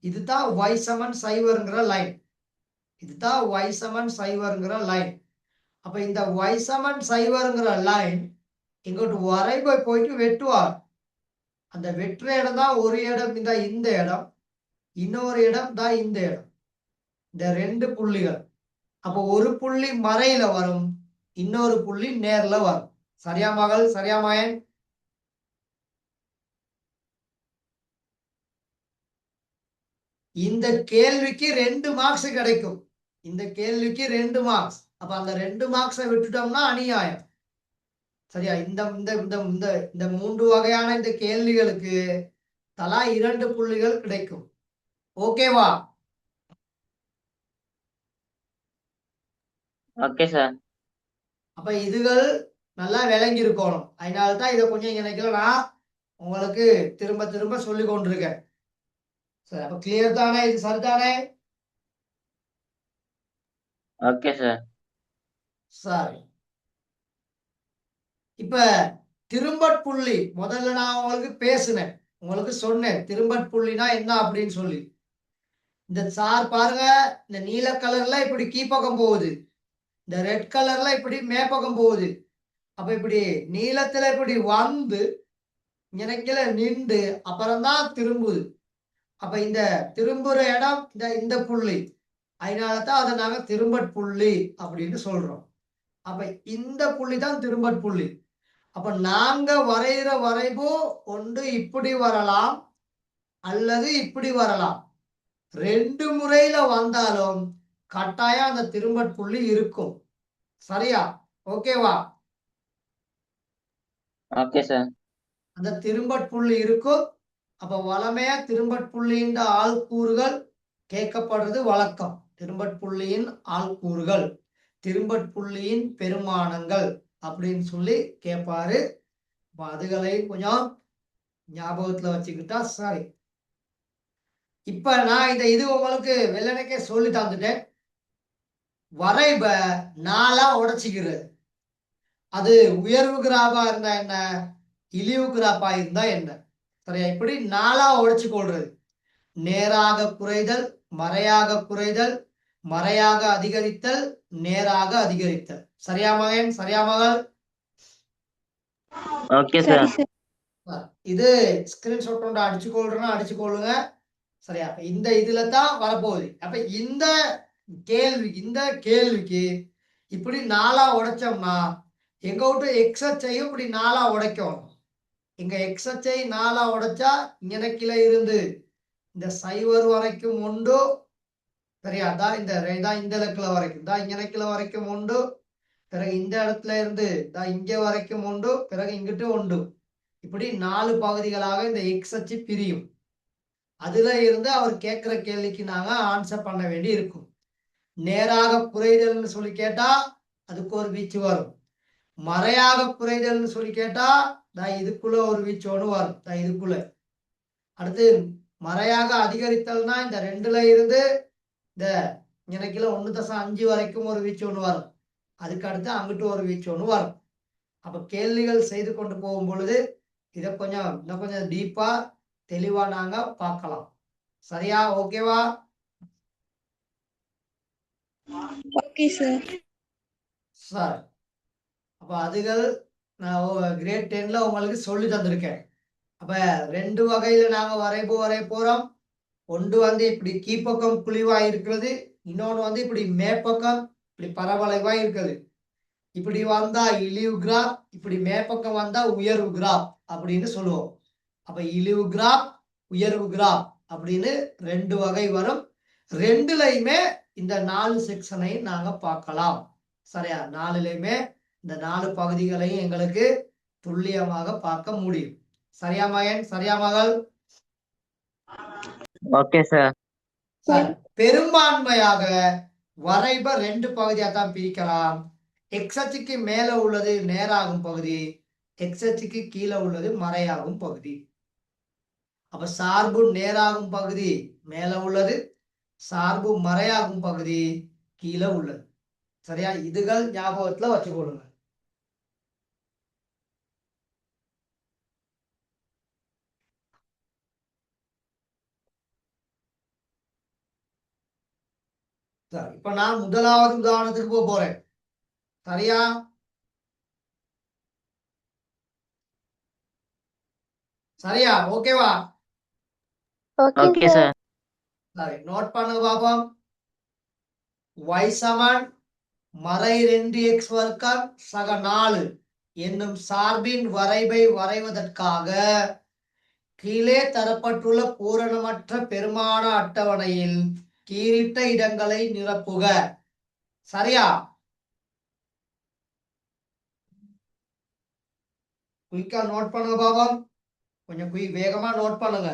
இதுதான் y சமன் சைவர்ங்கிற லைன். இதுதான் y சமன் சைவர்ங்கிற லைன். அப்ப இந்த y சமன் சைவர்ங்கிற லைன் இங்கோட்டு வரைபை போயிட்டு வெட்டுவார். அந்த வெற்ற இடம் தான் ஒரு இடம், இந்த இடம், இன்னொரு இடம் தான் இந்த இடம். இந்த 2 புள்ளிகள். அப்போ ஒரு புள்ளி மறையில வரும், இன்னொரு புள்ளி நேர்ல வரும். சரியா மகள்? சரியா மகன்? இந்த கேள்விக்கு 2 மார்க்ஸ் கிடைக்கும். இந்த கேள்விக்கு 2 மார்க்ஸ். அப்ப அந்த 2 மார்க்ஸை விட்டுட்டோம்னா அநியாயம். சரியா? இந்த இந்த இந்த இந்த இந்த 3 வகையான இந்த கேள்விகளுக்கு தலா 2 புள்ளிகள் கிடைக்கும். ஓகேவா? Okay sir. அப்ப இதுகள் நல்லா விளங்கி இருக்கணும். அதனால்தான் இதை கொஞ்சம் நினைக்கல நான் உங்களுக்கு திரும்ப திரும்ப சொல்லி கொண்டிருக்கேன். சரி, அப்ப கிளியர் தானே? இது சரிதானே? Okay sir. சரி, இப்ப திரும்பட்புள்ளி முதல்ல நான் உங்களுக்கு பேசினேன், உங்களுக்கு சொன்னேன் திரும்பட்புள்ளினா என்ன அப்படின்னு சொல்லி. இந்த சார் பாருங்க, இந்த நீல கலர்ல இப்படி கீழ்பக்கம் போகுது, இந்த ரெட் கலர்ல இப்படி மேப்பக்கம் போகுது. அப்ப இப்படி நீளத்துல இப்படி வந்து இங்கனக்கில நின்று அப்புறம்தான் திரும்புது. அப்ப இந்த திரும்புற இடம் இந்த புள்ளி. அதனாலதான் அதை நாங்க திரும்பட்புள்ளி அப்படின்னு சொல்றோம். அப்ப இந்த புள்ளி தான் திரும்பட்புள்ளி. அப்ப நாங்க வரைகிற வரைபோ ஒன்று இப்படி வரலாம் அல்லது இப்படி வரலாம். 2 முறையில வந்தாலும் கட்டாயம் அந்த திரும்பட்புள்ளி இருக்கும். சரியா? ஓகேவா? Okay sir. அந்த திரும்பட்புள்ளி இருக்கும். அப்ப வளமையா திரும்பட்புள்ளியின் ஆள்கூறுகள் கேட்கப்படுறது வழக்கம். திரும்பட்புள்ளியின் ஆள்கூறுகள், திரும்பட்புள்ளியின் பெருமானங்கள் அப்படின்னு சொல்லி கேட்பாரு. அதுகளை கொஞ்சம் ஞாபகத்துல வச்சுக்கிட்டா சரி. இப்ப நான் இது உங்களுக்கு வெள்ளனைக்கே சொல்லி தந்துட்டேன். வரைப 4ஆ உடைச்சிக்கிறது. அது உயர்வு கிராஃபா இருந்தா என்ன, இழிவு கிராஃபா இருந்தா என்ன. சரியா? இப்படி 4ஆ உடைச்சு கொள்றது. நேராக குறைதல், மறையாக குறைதல், மறையாக அதிகரித்தல், நேராக அதிகரித்தல். சரியா மகன்? சரியா மகள்? Okay sir. இது ஸ்கிரீன்ஷாட் ஒன்று அடிச்சுக்கொள்றேன்னா அடிச்சுக்கொள்ளுங்க. சரியா? இந்த இதுல தான் வரப்போகுது. அப்ப இந்த கேள்விக்கு இப்படி 4ஆ உடைச்சோம்னா எங்க விட்டு எக்ஸ் அச்சையும் இப்படி 4ஆ உடைக்கணும். இங்க எக்ஸ் அச்சை 4ஆ உடைச்சா இங்கனக்கில இருந்து இந்த சைவர் வரைக்கும் உண்டு. சரியா? தான் இந்த இலக்குல வரைக்கும் தான் இங்கனக்கில வரைக்கும் உண்டு. பிறகு இந்த இடத்துல இருந்து தான் இங்க வரைக்கும் உண்டு. பிறகு இங்கிட்டு உண்டு. இப்படி 4 பகுதிகளாக இந்த எக்ஸ் அச்சு பிரியும். அதுல இருந்து அவர் கேட்கிற கேள்விக்கு நாங்க ஆன்சர் பண்ண வேண்டி இருக்கும். நேராக குறைதல்னு சொல்லி கேட்டா அதுக்கு ஒரு வீச்சு வரும். மறையாக குறைதல்னு சொல்லி கேட்டா இதுக்குள்ள ஒரு வீச்சு ஒன்று வரும். இதுக்குள்ள அடுத்து மறையாக அதிகரித்தல்னா இந்த 2ல இருந்து இந்த எனக்குல 1.5 வரைக்கும் ஒரு வீச்சு ஒன்று வரும். அதுக்கு அடுத்து அங்கிட்டு ஒரு வீச்சு ஒன்று வரும். அப்ப கேள்விகள் செய்து கொண்டு போகும் பொழுது இதை இன்னும் கொஞ்சம் டீப்பா தெளிவா நாங்க பார்க்கலாம். சரியா? ஓகேவா? Okay sir. சார் அப்ப அதுகள் நான் கிரேட் 10ல உங்களுக்கு சொல்லி தந்திருக்கேன். அப்ப 2 வகையில நாங்க வரைவு வரைய போறோம். ஒன்று வந்து இப்படி கீழ்ப்பக்கம் குழிவா இருக்கிறது, இன்னொன்று வந்து இப்படி மேற்பக்கம் இப்படி பரவளைவா இருக்குது. இப்படி வந்தா இழிவு கிராப், இப்படி மேற்பக்கம் வந்தா உயர்வு கிராப் அப்படின்னு சொல்லுவோம். அப்ப இழிவு கிராப், உயர்வு கிராப் அப்படின்னு 2 வகை வரும். 2லையுமே இந்த 4 செக்ஷனையும் நாங்க பார்க்கலாம். சரியா? 4லையுமே இந்த 4 பகுதிகளையும் எங்களுக்கு துல்லியமாக பார்க்க முடியும். சரியா மகன்? சரியா மகள்? Okay sir. சரி. பெரும்பான்மையாக வரைப 2 பகுதியா தான் பிரிக்கலாம். எக்ஸ் அச்சுக்கு மேல உள்ளது நேராகும் பகுதி, எக்ஸ் அச்சுக்கு கீழே உள்ளது மறையாகும் பகுதி. அப்ப சார்பு நேராகும் பகுதி மேல உள்ளது, சார்பு மறையாகும் பகுதி கீழே உள்ளது. சரியா? இதுகள் ஞாபகத்துல வச்சுக்கொள்ளுங்க. சரி, இப்ப நான் முதலாவது உதாரணத்துக்கு போக போறேன். சரியா? சரியா? ஓகேவா? Okay okay sir. சார். சரி, நோட் பண்ணுங்க பாப்போம். y சமன் மறை 2x வர்க்கம் சக 4 என்னும் சார்பின் வரைவை வரைவதற்காக கீழே தரப்பட்டுள்ள பூரணமற்ற பெருமான அட்டவணையில் கீழிட்ட இடங்களை நிரப்புக. சரியா? குயிக்கா நோட் பண்ணுங்க பாபம். கொஞ்சம் வேகமா நோட் பண்ணுங்க.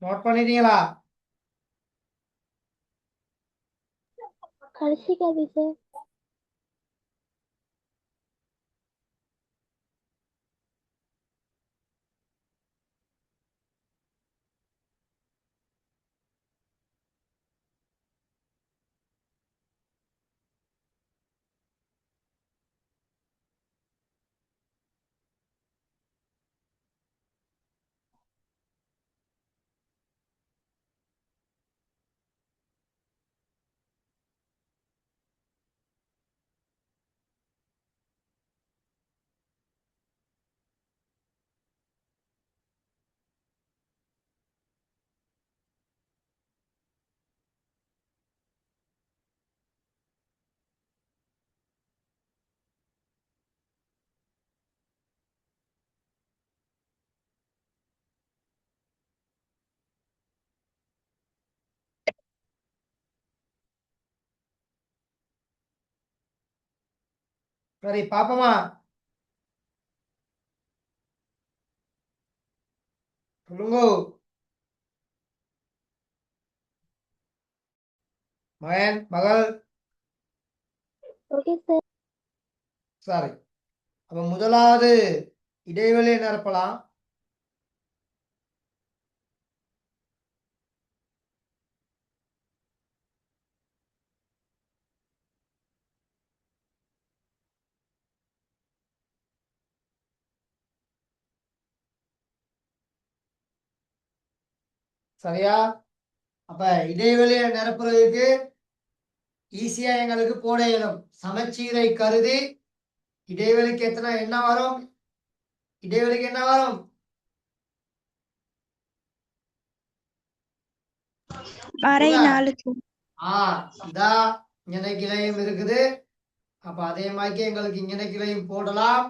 நோட் பண்ணிட்டீங்களா? கடைசி கேள்வி சார். சரி பாப்போமா? சொல்லுங்க மகன் மகள். Okay, sir. சரி, அப்ப முதலாவது இடைவெளியை நிரப்பலாம். சரியா? அப்ப இடைவெளியை நிரப்புறதுக்கு ஈஸியா எங்களுக்கு போட இயலும். சமச்சீரை கருதி இடைவெளிக்கு எத்தனை என்ன வரும்? இடைவெளிக்கு என்ன வரும்? அரை சொல்லுங்க. 4 sir. இதா இங்கன கிளையும் இருக்குது. அப்ப அதே மாதிரி எங்களுக்கு இங்கன கிளையும் போடலாம்.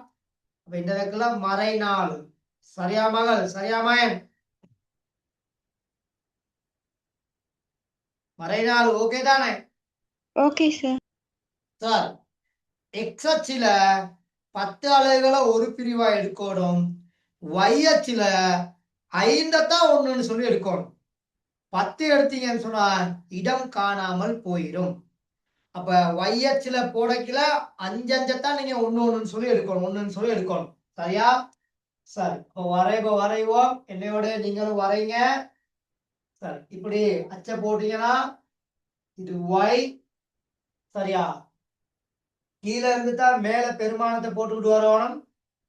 அப்ப இந்த இடத்துல மறை 4. சரியா மகள்? சரியா மகன்? மறை 4 ஓகே தானே? Okay, sir. சார், எக்ஸ் அச்சில 10 அலகுகளை ஒரு பிரிவா எடுக்கணும். Y அச்சில 5 ஒண்ணுன்னு சொல்லி எடுக்கணும். 10 எடுத்தீங்கன்னு சொன்னா இடம் காணாமல் போயிடும். அப்ப Y அச்சில போடக்கில 5 நீங்க ஒண்ணுன்னு சொல்லி எடுக்கணும். ஒண்ணுன்னு சொல்லி எடுக்கணும். சரியா? சரி, இப்போ வரைவோம். என்னையோட நீங்களும் வரைங்க. சரி, இப்படி அச்ச போட்டீங்கன்னா இது Y. சரியா? கீழே இருந்து தான் மேல பெருமானத்தை போட்டுக்கிட்டு வரணும்.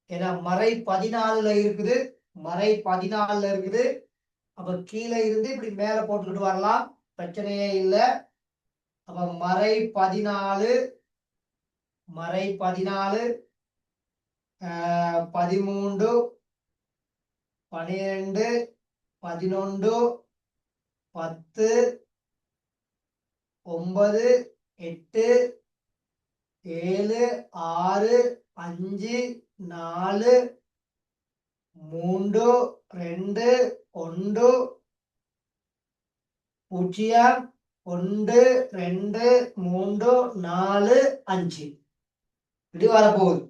ஏன்னா மறை 14 இருக்குது. மறை 14 இருக்குது. அப்ப கீழே இருந்து இப்படி மேல போட்டுக்கிட்டு வரலாம், பிரச்சனையே இல்லை. அப்ப மறை 14, மறை 14, 13, 12, 11, 10, 9, 8, 7, 6, 5, 4, 3, 2, 1, 0, 1, 2, 3, 4, 5 இப்படி வரப்போகுது.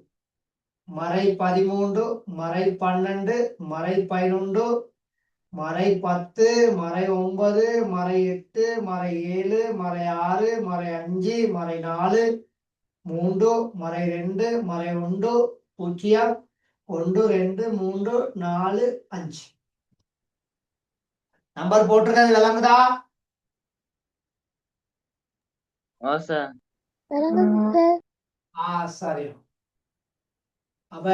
மறை 13, மறை 12, மறை 11, மறை 10, மறை 9, மறை 8, மறை 7, மறை 6, மறை 5, மறை 4, 3, மறை 2, மறை 1, 0, 1, 2, 3, 4, 5 நம்பர் போட்டிருக்கிறது விளங்குதா? ஓ சார். விளங்குது sir. சரி. அப்ப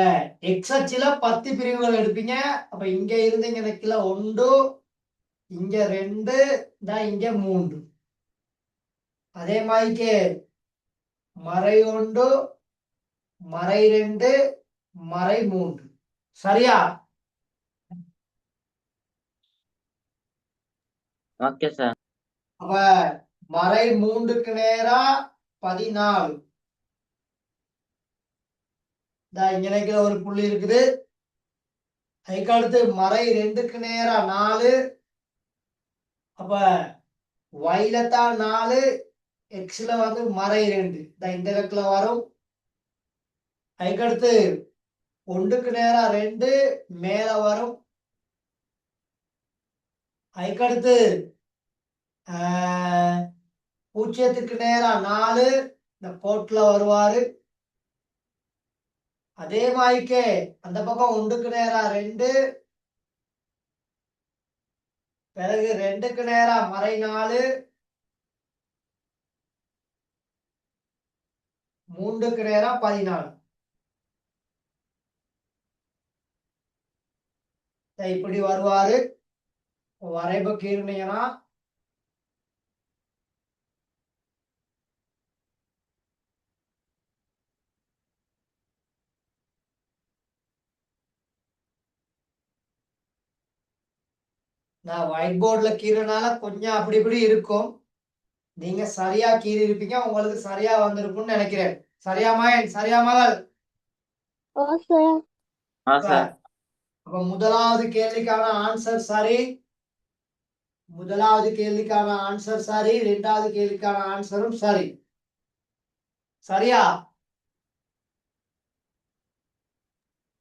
எக்ஸ் அச்சுல 10 பிரிவுகள் எடுப்பீங்க. அப்ப இங்க இருந்து இங்க நிக்கல 1, இங்க 2, இங்க 3. அதே மாதிரிக்கு மறை 1, மறை 2, மறை 3. சரியா? Okay sir. அப்ப மறை 3க்கு நேரா 14. இங்க நிக்கிற ஒரு புள்ளி இருக்குது. அதுக்கு அடுத்து மறை 2க்கு நேரா 4. அப்ப Yல தான் 4, எக்ஸ்ல வந்து மறை 2 இந்த இடத்துல வரும். அதுக்கடுத்து 1க்கு நேரா 2 மேல வரும். அதுக்கடுத்து 0க்கு நேரா 4 இந்த கோட்ல வருவாரு. அதே மாதிரிக்கே அந்த பக்கம் 1க்கு நேரா 2, பிறகு 2க்கு நேரா மறை 4, 3க்கு நேரா 14. இப்படி வருவாரு. வரைப கீர்னீங்கன்னா நான் ஒயிட் போர்ட்ல கீறனால கொஞ்சம் அப்படி இப்படி இருக்கும். நீங்க சரியா கீறி இருப்பீங்க, உங்களுக்கு சரியா வந்திருக்கும்னு நினைக்கிறேன். சரியா மகன்? சரியா மகள்? ஓ sir. ஆ சார். அப்ப முதலாவது கேள்விக்கான ஆன்சர் சரி. முதலாவது கேள்விக்கான ஆன்சர் சரி. 2வது கேள்விக்கான ஆன்சரும் சரி. சரியா?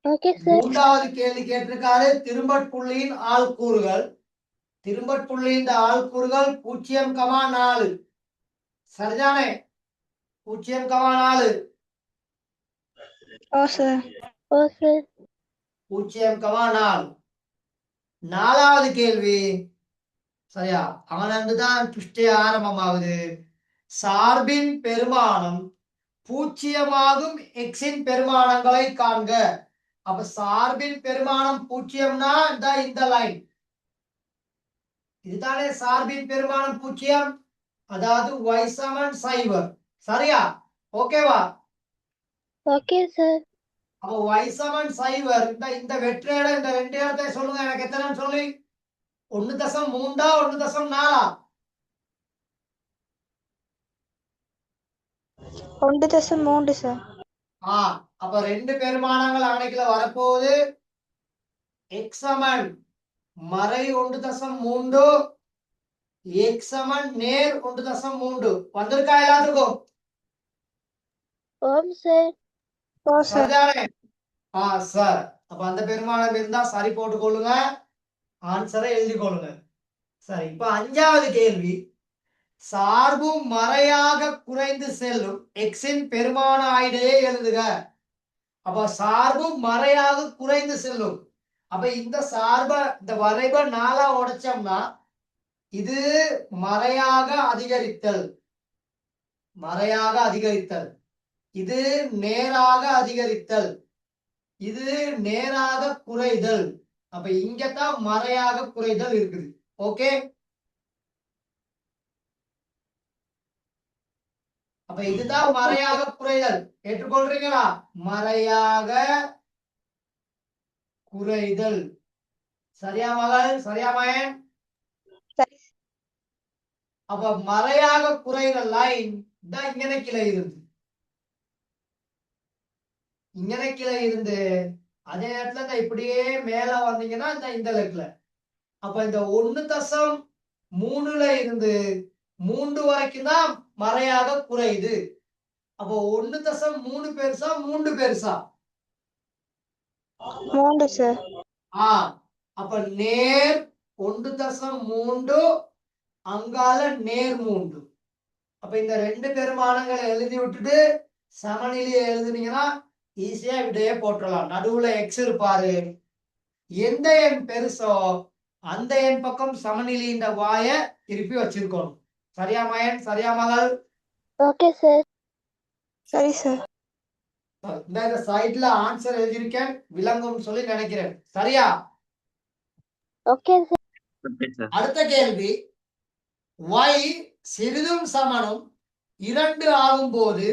Okay sir. மூன்றாவது கேள்வி கேட்டிருக்காரு திரும்பட்புள்ளியின் ஆள்கூறுகள். திரும்பட்புள்ளியின் ஆள்கூறுகள் 0,4. சரிதானே? 0,4. ஓ சார். ஓ சார். 0,4. நாலாவது கேள்வி சரியா அவனந்து தான் புஷ்டே ஆரம்பமாகுது. சார்பின் பெருமானம் 0 எக்ஸின் பெருமானங்களை காண்க. அப்ப சார்பின் பெருமானம் 0னா இந்த லைன் இதுதானே சார்பின் பெருமானம் 0. அதாவது y சமன் 0. சரியா? ஓகேவா? Okay sir. அப்ப y சமன் 0 இந்த வெற்றியோட இந்த ரெண்டு இடத்தை சொல்லுங்க. எனக்கு எத்தனை சொல்லி 1.3 1.4? 1.3 சார். அப்ப ரெண்டு பெருமானங்கள் அணைக்குள்ள வரப்போகுது. x சமன் மறை 1.3, x சமன் நேர் 1.3 வந்திருக்கா எல்லாத்துக்கும்? ஓம் சார். ஓ சார். சரிதானே? சார் அப்ப அந்த பெருமானம் இருந்தா சரி போட்டுக்கொள்ளுங்க. ஆன்சரை எழுதி கொள்ளுங்க. சரி, இப்ப அஞ்சாவது கேள்வி. சார்பு மறையாக குறைந்து செல்லும் எக்ஸின் பெருமான ஆயிடையே எழுதுக. அப்ப சார்பு மறையாக குறைந்து செல்லும். அப்ப இந்த சார்பை இந்த வரைப 4 உடைச்சோம்னா இது மறையாக அதிகரித்தல், மறையாக அதிகரித்தல். இது நேராக அதிகரித்தல், இது நேராக குறைதல். அப்ப இங்கதான் மறையாக குறைதல் இருக்குது. ஓகே, அப்ப இதுதான் மறையாக குறைதல். ஏற்றுக்கொள்றீங்களா? மறையாக குறைதல். சரியா மகள்? சரியா மகன்? சரி. அப்ப மறையாக குறைகிற லைன் தான் இங்கன கிளை இருந்து, இங்கன கிளை இருந்து அதே நேரத்துல இந்த இப்படியே மேல வந்தீங்கன்னா இந்த லெக்ல. அப்ப இந்த 1.3ல இருந்து 3 வரைக்கும் தான் மறையாக குறையுது. அப்போ 1.3 பெருசா 3 பெருசா? 3 சார். அப்ப நேர் 1.3, அங்கால நேர் 3. அப்ப இந்த ரெண்டு பெருமானங்களை எழுதி விட்டுட்டு சமநிலையை எழுதுனீங்கன்னா ஈஸியா விடையே போட்டுடலாம். நடுவுல எக்ஸ் இருப்பாரு. எந்த எண் பெருசோ அந்த எண் பக்கம் சமநிலையின் வாய திருப்பி வச்சிருக்கணும். சரியா மயன்? சரியா மகள்? Okay sir. சரி சார். இந்த சைட்ல ஆன்சர் எழுதியிருக்கேன், விளங்கும் சொல்லி நினைக்கிறேன். சரியா? Okay sir. அடுத்த கேள்வி. y சிறிதும் சமனும் 2 ஆகும் போது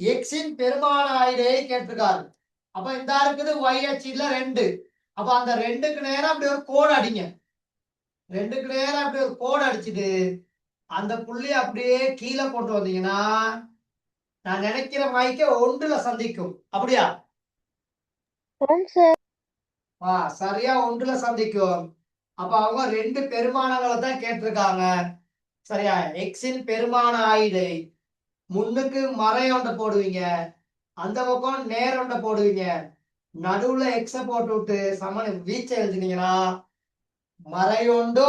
எக்ஸின் பெருமான ஆயிடையை கேட்டிருக்காரு. அப்ப இந்த இருக்குது y அச்சுல 2. அப்ப அந்த 2க்கு நேரம் அப்படி ஒரு கோடு அடிங்க. 2க்கு நேரம் அப்படி ஒரு கோடு அடிச்சுட்டு அந்த புள்ளி அப்படியே கீழே கொண்டு வந்தீங்கன்னா நான் நினைக்கிற மைக்க 1ல சந்திக்கும். அப்படியா? ஓம் சார். சரியா 1ல சந்திக்கும். அப்ப அவங்க ரெண்டு பெருமானங்களை தான் கேட்டிருக்காங்க. சரியா? எக்ஸின் பெருமான ஆயிடை முன்னுக்கு மறை ஒன்றை போடுவீங்க, அந்த பக்கம் நேர் ஒன்றை போடுவீங்க, நடுவுல எக்ஸ போட்டு விட்டு சமண வீச்சை எழுதினீங்கன்னா மறை ஒன்று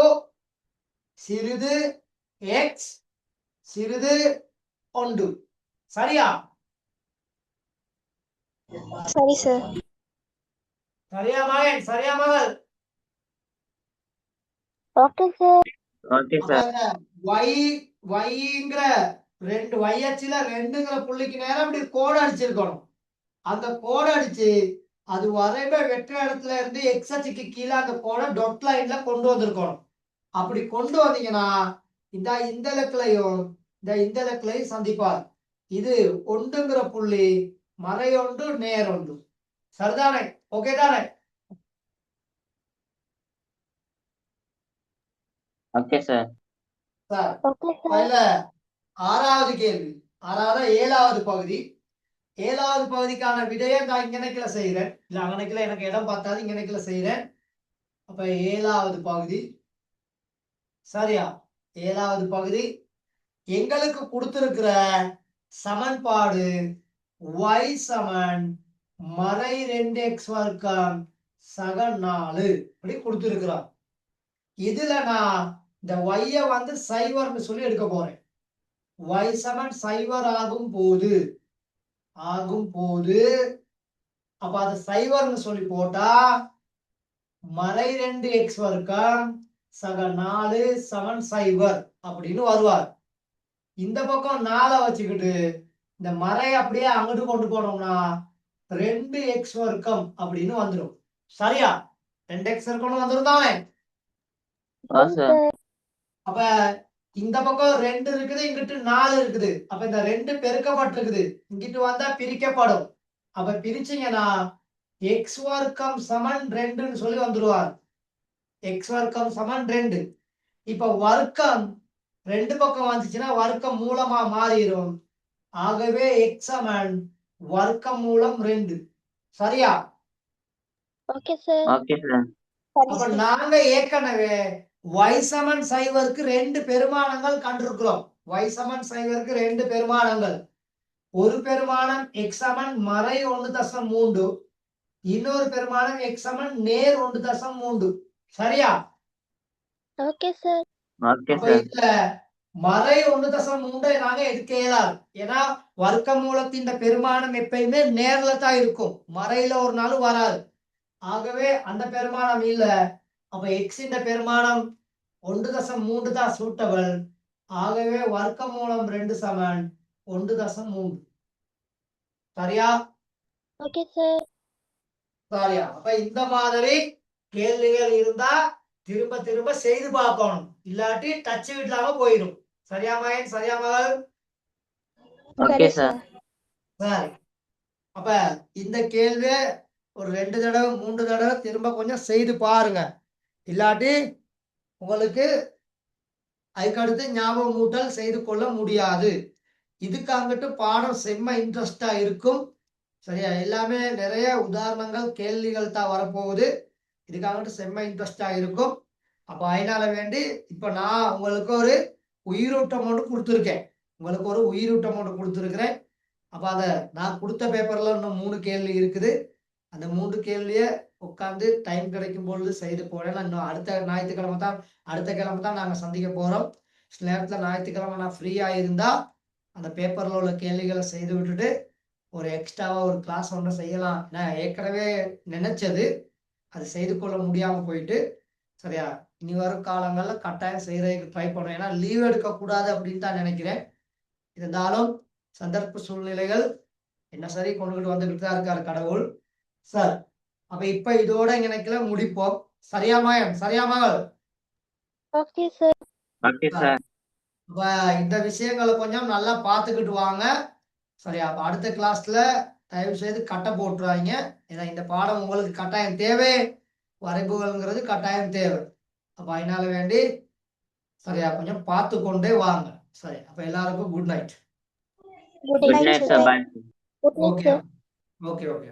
சிறிது எக்ஸ் சிறிது 1. சரியா? சரி சார். சரியா மகன்? சரியா மகள்? Okay sir. Okay sir. yங்கிற ரெண்டு y அச்சுல 2ங்கிற புள்ளிக்கு நேரம் இப்படி கோடு அடிச்சிருக்கணும். அந்த கோடு அடிச்சு அது வரைப வெற்ற இடத்துல இருந்து எக்ஸ் அச்சுக்கு கீழே அந்த கோடை டொட் லைன்ல கொண்டு வந்திருக்கணும். அப்படி கொண்டு வந்தீங்கன்னா இந்த இலக்குலையும் இந்த இலக்குலையும் சந்திப்பார். இது 1ங்கிற புள்ளி மறை 1 நேர் 1. சரிதானே? ஓகே தானே? Okay sir. Sir okay sir. ஆறாவது கேள்வி, அதாவது 7வது பகுதி. 7வது பகுதிக்கான விடையை நான் இங்கனைக்குல செய்யறேன். இல்ல அங்கனைக்குல எனக்கு இடம் பார்த்தாது, இங்கனைக்குல செய்யறேன். அப்ப 7வது பகுதி. சரியா? 7வது பகுதி எங்களுக்கு கொடுத்திருக்கிற சமன்பாடு y சமன் மறை 2x வர்க்கம் சக 4 அப்படி கொடுத்துருக்கிறான். இதுல நான் இந்த y வந்து சைவர்னு சொல்லி எடுக்க போறேன். y சமன் சைவர் ஆகும் போது அப்ப அது சைவர்னு சொல்லி போட்டா மறை 2x வர்க்கம் சக 4 சமன் சைவர் அப்படின்னு வருவார். இந்த பக்கம் 4 வச்சுக்கிட்டு இந்த மறை அப்படியே அங்கிட்டு கொண்டு போனோம்னா 2x வர்க்கம் அப்படின்னு வந்துடும். சரியா? 2x வர்க்கம்னு வந்துடும் தானே? சார். அப்ப இந்த பக்கம் 2 இருக்குது, இங்கிட்டு 4 இருக்குது. அப்ப இந்த 2 பெருக்கப்பட்டிருக்குது, இங்கிட்டு வந்தா பிரிக்கப்படும். அப்ப பிரிச்சீங்கன்னா x வர்க்கம் சமன் 2ன்னு சொல்லி வந்துருவார். x வர்க்கம் சமன் 2. இப்ப வர்க்கம் 2 பக்கம் வந்துச்சுன்னா வர்க்கம் மூலமா மாறிடும். ஆகவே x சமன் வர்க்கம் மூலம் 2. சரியா? Okay sir. Okay sir. சரி அப்ப சார். நாங்க ஏற்கனவே y சமன் சைவருக்கு 2 பெருமானங்கள் கண்டிருக்கிறோம். y சமன் சைவருக்கு 2 பெருமானங்கள். ஒரு பெருமானம் x சமன் மறை 1.3, இன்னொரு பெருமானம் x சமன் நேர் 1.3. சரியா? Okay sir. ஓகே அப்ப சார். இதுல மறை 1.3 நாங்க எடுக்க இயலாது. ஏன்னா வர்க்க மூலத்தின் பெருமானம் எப்பயுமே நேர்ல தான் இருக்கும், மறையில ஒரு நாள் வராது. ஆகவே அந்த பெருமானம் இல்ல. அப்ப x இந்த பெருமானம் 1.3 தான் சூட்டபிள். ஆகவே வர்க்க மூலம் 2 சமன் 1.3. சரியா? Okay sir. சரியா? அப்ப இந்த மாதிரி கேள்விகள் இருந்தா திரும்ப திரும்ப செய்து பார்க்கணும், இல்லாட்டி டச் விடலாம போயிடும். சரியா மகன்? சரியா மகள்? ஓகே சரி சார். சார். சரி. அப்ப இந்த கேள்வியை ஒரு 2 தடவை 3 தடவை திரும்ப கொஞ்சம் செய்து பாருங்க, இல்லாட்டி உங்களுக்கு அதுக்கடுத்து ஞாபகம் மூட்டல் செய்து கொள்ள முடியாது. இதுக்கு அங்கிட்டு பாடம் செம்ம இன்ட்ரெஸ்டா இருக்கும். சரியா? எல்லாமே நிறைய உதாரணங்கள் கேள்விகள் தான் வரப்போகுது. இதுக்கு அங்கிட்டு செம்ம இன்ட்ரெஸ்டா இருக்கும். அப்ப அதனால வேண்டி இப்ப நான் உங்களுக்கு ஒரு உயிரூட்டம் ஒன்று கொடுத்துருக்கேன். அப்ப அதை நான் கொடுத்த பேப்பர்ல இன்னும் 3 கேள்வி இருக்குது. அந்த 3 கேள்வியை உட்காந்து டைம் கிடைக்கும் பொழுது செய்து போனேன். இன்னும் அடுத்த கிழமை தான் நாங்க சந்திக்க போறோம். சில நேரத்துல ஞாயிற்றுக்கிழமை நான் ஃப்ரீயா இருந்தா அந்த பேப்பர்ல உள்ள கேள்விகளை செய்து விட்டுட்டு ஒரு எக்ஸ்ட்ராவா ஒரு கிளாஸ் ஒன்று செய்யலாம். நான் ஏற்கனவே நினைச்சது, அது செய்து கொள்ள முடியாம போயிட்டு. சரியா? இனி வரும் காலங்கள்ல கட்டாயம் செய்யறதுக்கு ட்ரை பண்ணுவேன். ஏன்னா லீவ் எடுக்கக்கூடாது அப்படின்னு தான் நினைக்கிறேன். இருந்தாலும் சந்தர்ப்ப சூழ்நிலைகள் என்ன சரி கொண்டுகிட்டு வந்துகிட்டு தான் இருக்காரு கடவுள். சார், அப்ப இப்ப இதோட இங்க முடிப்போம். சரியா மகன்? சரியா மகள்? Okay sir. Okay sir. அப்ப இந்த விஷயங்களை கொஞ்சம் நல்லா பார்த்துக்கிட்டு வாங்க. சரியா? அப்ப அடுத்த கிளாஸ்ல தயவு செய்து கட்டை போட்டுருவாங்க. ஏன்னா இந்த பாடம் உங்களுக்கு கட்டாயம் தேவை, வரைபுகள்ங்கிறது கட்டாயம் தேவை. அப்ப அதனால வேண்டி சரியா கொஞ்சம் பார்த்து கொண்டே வாங்க. சரி, அப்ப எல்லாருக்கும் good night. Good good night night sir. Sir. Bye. Good night okay sir. Okay okay.